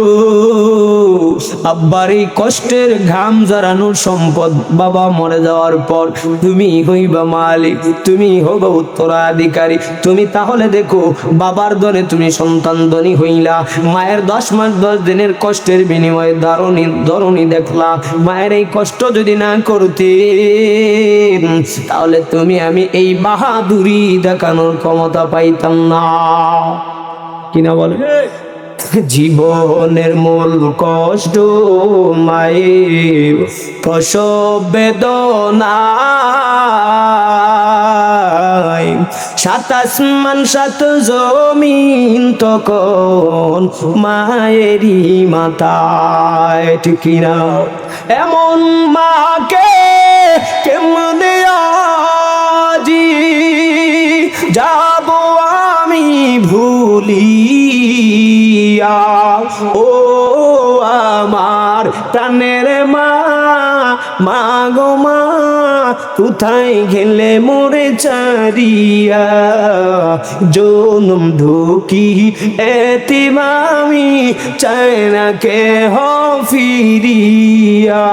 আব্বার এই কষ্টের ঘাম জড়ানোর সম্পদ বাবা মরে যাওয়ার পর তুমি হইবা মালিক, তুমি হইবা উত্তরাধিকারী। তুমি তাহলে দেখো, বাবার দরে তুমি সন্তান ধনী হইলা, মায়ের 10 মাস 10 দিনের কষ্টের বিনিময়ে ধরনী দেখলা। মায়ের এই কষ্ট যদি না করতে, তাহলে তুমি আমি এই বাহাদুরি দেখানোর ক্ষমতা পাইতাম না। কিনা বলে? জীবনের মূল কষ্ট মায়ের প্রসব বেদনা, সাত আসমান সাত জমিন তখন মায়েরই মাথায়। ঠিক না? এমন মাকে কেমনে আজি যাব আমি ভুলিয়া, ও আমার প্রাণের মা, মা গো মা কোথায় গেলে মোরে চারিয়া, জনম ঢুকি এতিম আমি চাই না কে ফিরিয়া।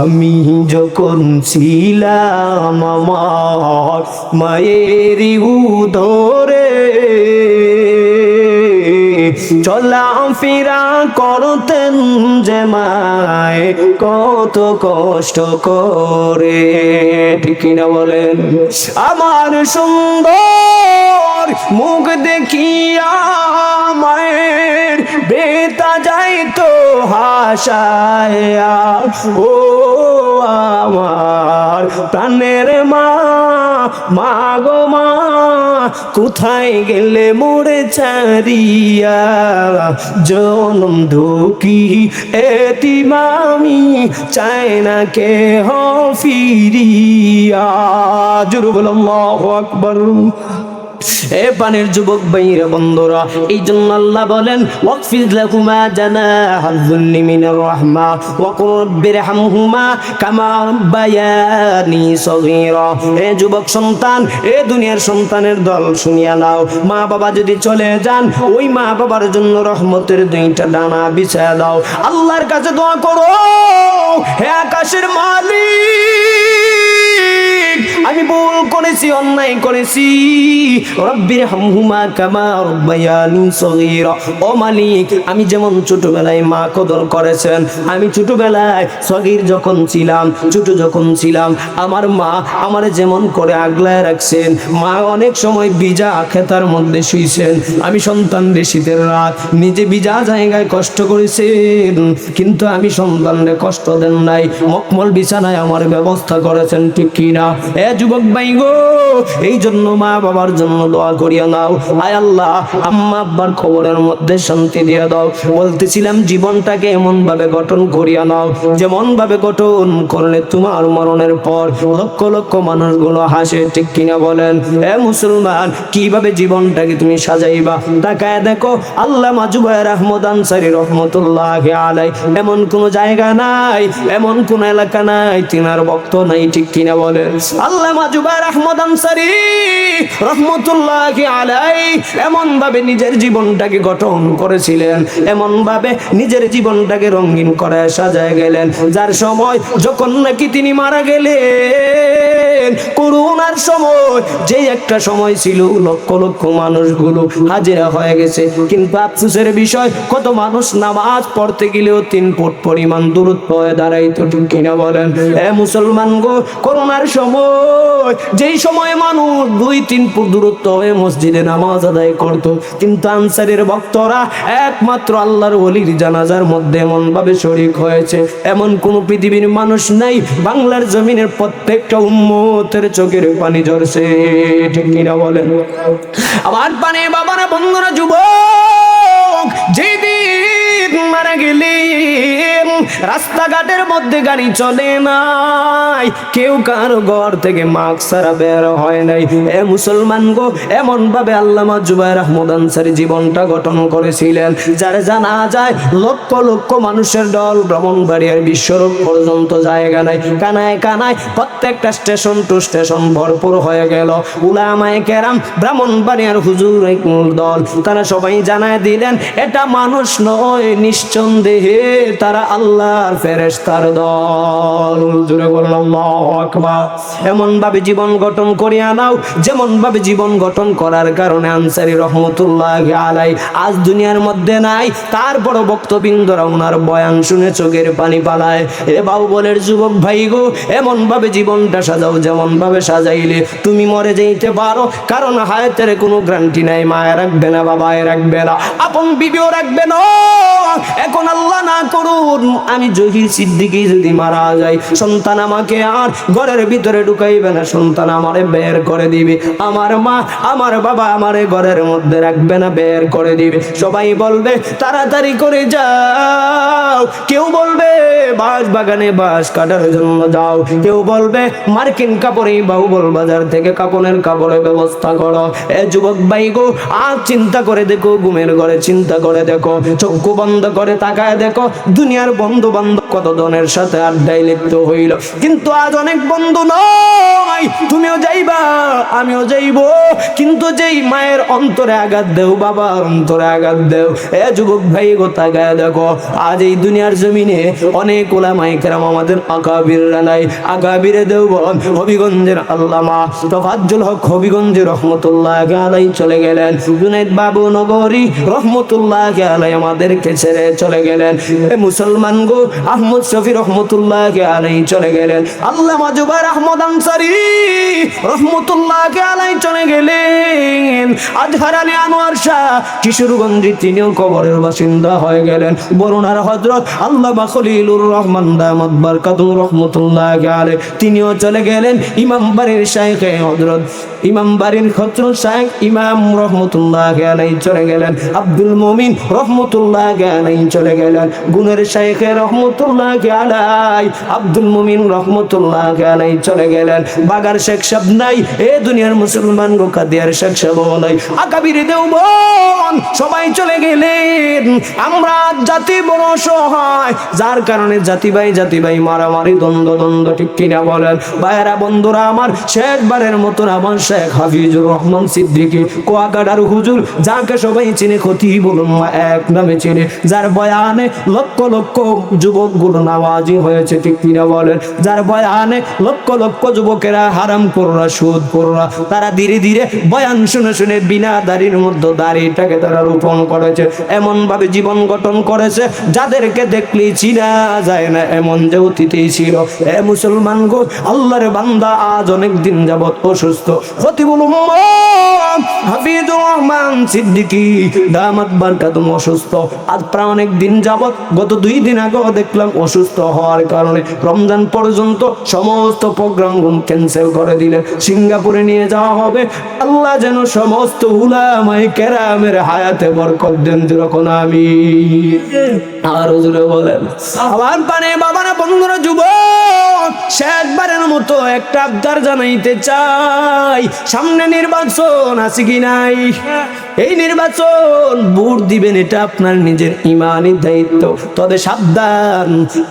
আমি যখন ছিলাম আমার মায়েরই উদরে, চলা ফিরা করতেন যে মায় কত কষ্ট করে। ঠিক না বলেন? আমার সুন্দর মুখ দেখিয়া মায়ের বেতা যাইতো হাসায়া, ও আমার প্রাণের মা, মা গো মা কোথায় গেলে মোরে চারিয়া, জনম ঢুকি এতিম আমি চাই না কে ফিরিয়া। জোরে বলো আল্লাহু আকবার। এ পানের যুবক ভাইরা বন্ধুরা, এই জন্য আল্লাহ বলেন ওয়াকফিজ লাহুমা জানাহাল যুল্লি মিনার রাহমা ওয়া কুর রাব্বিরহামহুমা কামা রাব্বায়ানি সগীরা। এ যুবক সন্তান, এ দুনিয়ার সন্তানের দল শুনিয়া নাও, মা বাবা যদি চলে যান, ওই মা বাবার জন্য রহমতের 2টা ডানা বিছায়া দাও। আল্লাহর কাছে দোয়া করো, হে আকাশের মালিক, আমি ভুল করেছি, অন্যায় করেছি, রব্বিরহামহুমা কামা রাব্বায়ানি সগীরা। ও মালিক, আমি যেমন ছোটবেলায় মা কদর করেছেন, আমি ছোটবেলায় সগীর যখন ছিলাম, ছোট যখন ছিলাম, আমার মা আমার যেমন করে আগলায় রাখছেন। মা অনেক সময় ভিজা খেতার মধ্যে শুইছেন, আমি সন্তানদের শীতের রাত নিজে ভিজা জায়গায় কষ্ট করেছেন, কিন্তু আমি সন্তানদের কষ্ট দেন নাই, মকমল বিছানায় আমার ব্যবস্থা করেছেন। ঠিক কিনা? এ যুবক ভাই গো, এই জন্য মা বাবার জন্য দোয়া করিয়া নাও। আয় আল্লাহ, আম্মা আব্বার খবরের মধ্যে শান্তি দিয়ে দাও। বলতেছিলাম জীবনটাকে এমন ভাবে গঠন করিয়া নাও, যেমন ভাবে গঠন করলে তোমার মরণের পর লক্ষ লক্ষ মানুষগুলো হাসে। ঠিক কিনা বলেন? এ মুসলমান, কিভাবে জীবনটাকে তুমি সাজাইবা তাকায় দেখো। আল্লামা জুবায়ের আহমদ আনসারী রহমতুল্লাহি আলাইহি এমন কোন জায়গা নাই, এমন কোন এলাকা নাই তিনার ভক্ত নাই। ঠিক কিনা বলেন? আল্লামা জুবায়ের আহমদ আনসারী রহমতুল্লাহি আলাইহি এমন ভাবে নিজের জীবনটাকে গঠন করেছিলেন, এমন ভাবে নিজের জীবনটাকে রঙিন করে সাজায় গেলেন, যার সময় যখন নাকি তিনি মারা গেলেন, করোনার সময়, যে একটা সময় ছিল লক্ষ লক্ষ মানুষগুলো হাজিরা হয়ে গেছে, কিন্তু আফসোসের বিষয় কত মানুষ নামাজ পড়তে গেলেও 3 ফুট পরিমাণ দূরত্ব হয়ে দাঁড়াইতো। ঠিক কিনা বলেন? এ মুসলমান গো, করোনার সময় যেই সময় মানুষ 2-3 ফুট দূরত্ব হয়ে মসজিদে নামাজ আদায় করত, কিন্তু আনসারের ভক্তরা একমাত্র আল্লাহর ওলির জানাজার মধ্যে এমন ভাবে শরীক হয়েছে, এমন কোন পৃথিবীর মানুষ নাই। বাংলার জমিনের প্রত্যেকটা উম্মতের চোখের পানি ঝরছে। ঠিক কিনা বলেন? আমার পানি বাবারা, বন্ধুরা, যুবক যেদিন মারা গেলেন, রাস্তাঘাটের মধ্যে গাড়ি চলে নাই, কেউ কারো ঘর থেকে মাস্ক ছাড়া বের হয় নাই। এ মুসলমান গো, এমন ভাবে আল্লামা জুবায়ের আহমদ আনসারী জীবনটা গঠন করেছিলেন, যারা জানা যায় লক্ষ লক্ষ মানুষের দল ব্রাহ্মণবাড়িয়ার বিশ্বরূপ পর্যন্ত জায়গা নাই, কানায় কানায় প্রত্যেকটা স্টেশন টু স্টেশন ভরপুর হয়ে গেল। উলামায়ে কেরাম ব্রাহ্মণবাড়িয়ার হুজুর দল তারা সবাই জানায় দিলেন, এটা মানুষ নয়, নিঃসন্দেহে তারা আল্লাহর ফেরেশতার দল। জোরে বলেন আল্লাহু আকবার। এমন ভাবে জীবন গঠন করিয়া নাও, যেমন ভাবে জীবন গঠন করার কারণে আনসারী রহমতুল্লাহি আলাইহি আজ দুনিয়ার মধ্যে নাই, তারপর বক্তবৃন্দরা ওনার বয়ান শুনে চোখের পানি পালায়। এ বাউবলের যুবক ভাই গো, এমন ভাবে জীবনটা সাজাও, যেমন ভাবে সাজাইলে তুমি মরে যাইতে পারো, কারণ হায়াতের কোনো গ্যারান্টি নাই। মায়ে রাখবে না, বাবায় রাখবে না, আপন বিবিও রাখবে না। এখন আল্লাহ না করুন আমি জহির সিদ্দিকী যদি মারা যাই, সন্তান আমাকে আর ঘরের ভিতরে ঢুকাইবে না, সন্তান আমারে বের করে দিবে। আমার মা আমার বাবা আমারে ঘরের মধ্যে রাখবে না, বের করে দিবে। সবাই বলবে তাড়াতাড়ি করে যাও, কেউ বলবে বাঁশ বাগানে বাঁশ কাটার জন্য যাও, কেউ বলবে মার্কিন কাপড়ে বাহুবল বাজার থেকে কাপড়ের কাপড়ের ব্যবস্থা করো। এ যুবক ভাই গো, আর চিন্তা করে দেখো, ঘুমের ঘরে চিন্তা করে দেখো, চক্ষু বন্ধ করে তাকায় দেখো, দুনিয়ার বন্ধু বান্ধব কত জনের সাথে আড্ডায় লিপ্ত হইল, কিন্তু আজ অনেক বন্ধু নয়। তুমিও যাইবা, আমিও যাইব, কিন্তু যেই মায়ের অন্তরে আঘাত দেও, বাবার অন্তরে আঘাত দেও। এ যুবক ভাই গো, তাকায় দেখো, আজ এই দুনিয়ার জমিনে অনেক উলামায়ে কেরাম আমাদের আকাবিররা নাই। আকাবিরে দেওবন হবিগঞ্জের আল্লামা তোফাজ্জল হক হবিগঞ্জের রহমতুল্লাহি আলাইহি চলে গেলেন। জুনাইদ বাবু নগরী রহমতুল্লাহি আলাইহি আমাদেরকে ছেড়ে চলে গেলেন। এ মুসলমান গো, আহমদ শফি রহমতুল্লাহি আলাইহি চলে গেলেন। আল্লামা জুবায়ের আহমদ আনসারী রহমতুল্লাহি আলাইহি চলে গেলেন। আজহার আলী আনোয়ার শাহ কিশোরগঞ্জে তিনিও কবরের বাসিন্দা হয়ে গেলেন। বরুণার হযরত আল্লামা খলিলুর রহমান দামাত বারকাতুহু রহমতুল্লাহি আলাইহি তিনিও চলে গেলেন। ইমাম বাড়ির শাইখ হযরত ইমাম বাড়ির হযরত শাইখ ইমাম রহমতুল্লাহি আলাইহি চলে গেলেন। আব্দুল মুমিন রহমতুল্লাহি আলাইহি চলে গেলেন। গুণের শাইখ রহমতুল্লাহি আলাইহি আব্দুল মুমিন রহমতুল্লাহি আলাইহি চলে গেলেন। বাগার শেখ সাহেব নাই, এ দুনিয়ার মুসলমান গো, কাদিয়ার শেখ সাহেব নাই, আকাবির দেওবন সবাই চলে গেলেন। আমরা জাতি বড় সহায়, যার কারণে জাতি ভাই মারামারি দ্বন্দ্ব, ঠিক কিনা বলেন? ভাইয়েরা বন্ধুরা আমার, শেষবারের মতন আমার শেখ হাফিজুর রহমান সিদ্দিকী কুয়াকাটার হুজুর, যাকে সবাই চিনে, খতিবুল উম্মাহ এক নামে চিনে, যার বয়ানে লক্ষ লক্ষ যুবকগুলো নামাজি হয়েছে, ঠিক কিনা বলেন? যার বয়ানে লক্ষ লক্ষ যুবকেরা হারাম কররা, সুদ কররা, তারা ধীরে ধীরে বয়ান শুনে শুনে বিনা দাড়ির মধ্যে দাড়িটাকে তারা রোপণ করেছে, এমন ভাবে জীবন গঠন করেছে যাদেরকে দেখলেই চিনা যায় না, এমন যে অতীতে ছিল। এ মুসলমান গো, আল্লাহর বান্দা আজ অনেক দিন যাবত অসুস্থ। খতিবুল উম্মাহ হাফিজুর রহমান সিদ্দিকী দামাত বারকাতুহু অসুস্থ আজ প্রায় অনেক দিন যাবত। গত 2 দিন আগে দেখলাম অসুস্থ হওয়ার কারণে রমজান পর্যন্ত সমস্ত প্রোগ্রামগুলো ক্যান্সেল করে দিলেন। সিঙ্গাপুরে নিয়ে যাওয়া হবে। আল্লাহ যেন সমস্ত উলামায়ে কেরামের হায়াতে বরকত দেন, যেরকম আমি আর জোরে বলেন আমার পানে বাবারা বন্ধুরা যুবক, শেষবারের মতো একটা আবদার জানাইতে চাই। সামনে নির্বাচন আছে কি নাই? এই নির্বাচন ভোট দিবেন, এটা আপনার নিজের ইমানি দায়িত্ব। তবে সাবধান,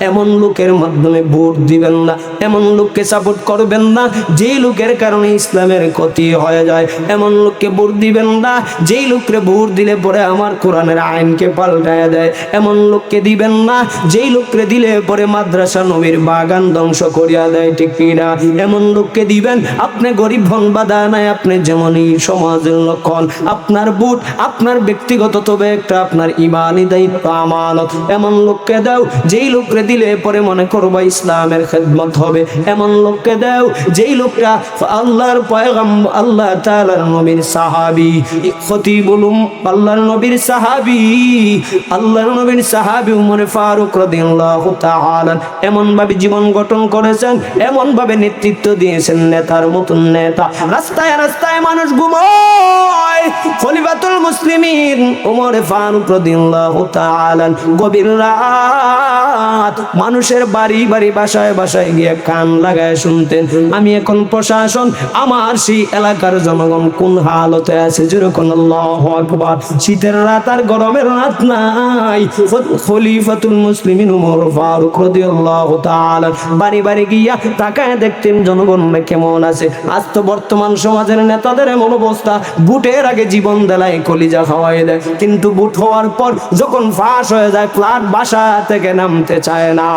এমন লোকের মাধ্যমে ভোট দিবেন না, এমন লোককে সাপোর্ট করবেন না যেই লোকের কারণে ইসলামের ক্ষতি হয়ে যায়। এমন লোককে ভোট দিবেন না যেই লোককে ভোট দিলে পরে আমার কোরআনের আইনকে পাল্টায় দেয়। এমন লোককে দিবেন না যেই লোককে দিলে পরে মাদ্রাসা নবীর বাগান ধ্বংস করিয়া দেয়, ঠিক কিনা? এমন লোককে দিবেন, আপনি গরিব হন বাধা নাই, আপনি যেমনই সমাজের লক্ষণ, আপনার ভোট আপনার ব্যক্তিগত, তবে একটা আপনার ইমানি দায়িত্ব, আমানত। এমন লোককে দাও যেই লোককে দিলে পরে মনে করবা ইসলামের খেদমত হবে। এমন লোককে দাও যেই লোকটা আল্লাহর পয়গম্বর, আল্লাহ তাআলার নবীর সাহাবী, খতিবুল উম্মাহ আল্লাহর নবীর সাহাবী, আল্লাহর নবীর সাহাবী উমর ফারুক রাদিয়াল্লাহু তাআলা এমন ভাবে জীবন গঠন করেছেন, এমন ভাবে নেতৃত্ব দিয়েছেন, নেতার মতন নেতা। রাস্তায় রাস্তায় মানুষ ঘুমায়, খলিফাতুল মুসলিমিন উমর ফারুক রাদিয়াল্লাহু তাআলা গভীর রাত রাত মানুষের বাড়ি বাড়ি বাসায় বাসায় গিয়ে কান লাগায় শুনতেন আমি এখন প্রশাসন আমার সেই এলাকার জনগণ কোন হালতে আছে, যেরকম আল্লাহু আকবার। শীতের রাত আর গরমের রাত নাই। খলিফাতুল মুসলিমিন ওমর ফারুক রাদিয়াল্লাহু তাআলা বাড়ি বাড়ি গিয়া তাকায় দেখতেন জনগণ কেমন আছে। আজ তো বর্তমান সমাজের নেতাদের এমন অবস্থা, বুটের আগে জীবন দেলায় কলিজা খাওয়াই দেয়, কিন্তু বুট হওয়ার পর যখন ফাঁস হয়ে যায় ফ্ল্যাট বাসা থেকে নামতে চায় না।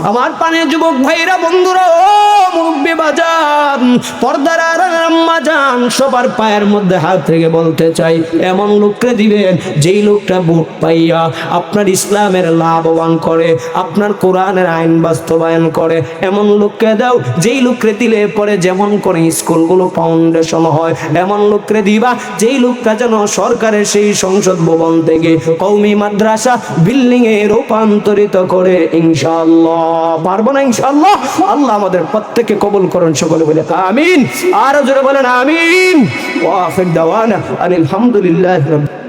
আমার পানে যুবক ভাইরা, বন্ধুরা, ও মুরব্বি বাজান, পর্দার আড়ালের আম্মা জান, সবার পায়ের মধ্যে হাত থেকে বলতে চাই, এমন লোককে দিবেন যেই লোকটা বুট পাইয়া আপনার ইসলামের লাভবান করে, আপনার কোরআনের আইন বাস্তবায়ন করে। এমন লোককে দাও যেই লোককে দিলে পরে যেমন করে স্কুলগুলো ফাউন্ডেশন হয়, এমন লোককে দিবা যেই লোকটা যেন সরকারের সেই সংসদ ভবন থেকে কওমি মাদ্রাসা বিল্ডিং এ রূপান্তরিত করে। ইনশাআল্লাহ পারবো না? ইনশাআল্লাহ। আল্লাহ আমাদের প্রত্যেককে কবুল করুন, সকলে বলে আমিন। আর জোরে বলেন আমিন। ওয়া আখির দাওয়ানা আলহামদুলিল্লাহি রাব্বিল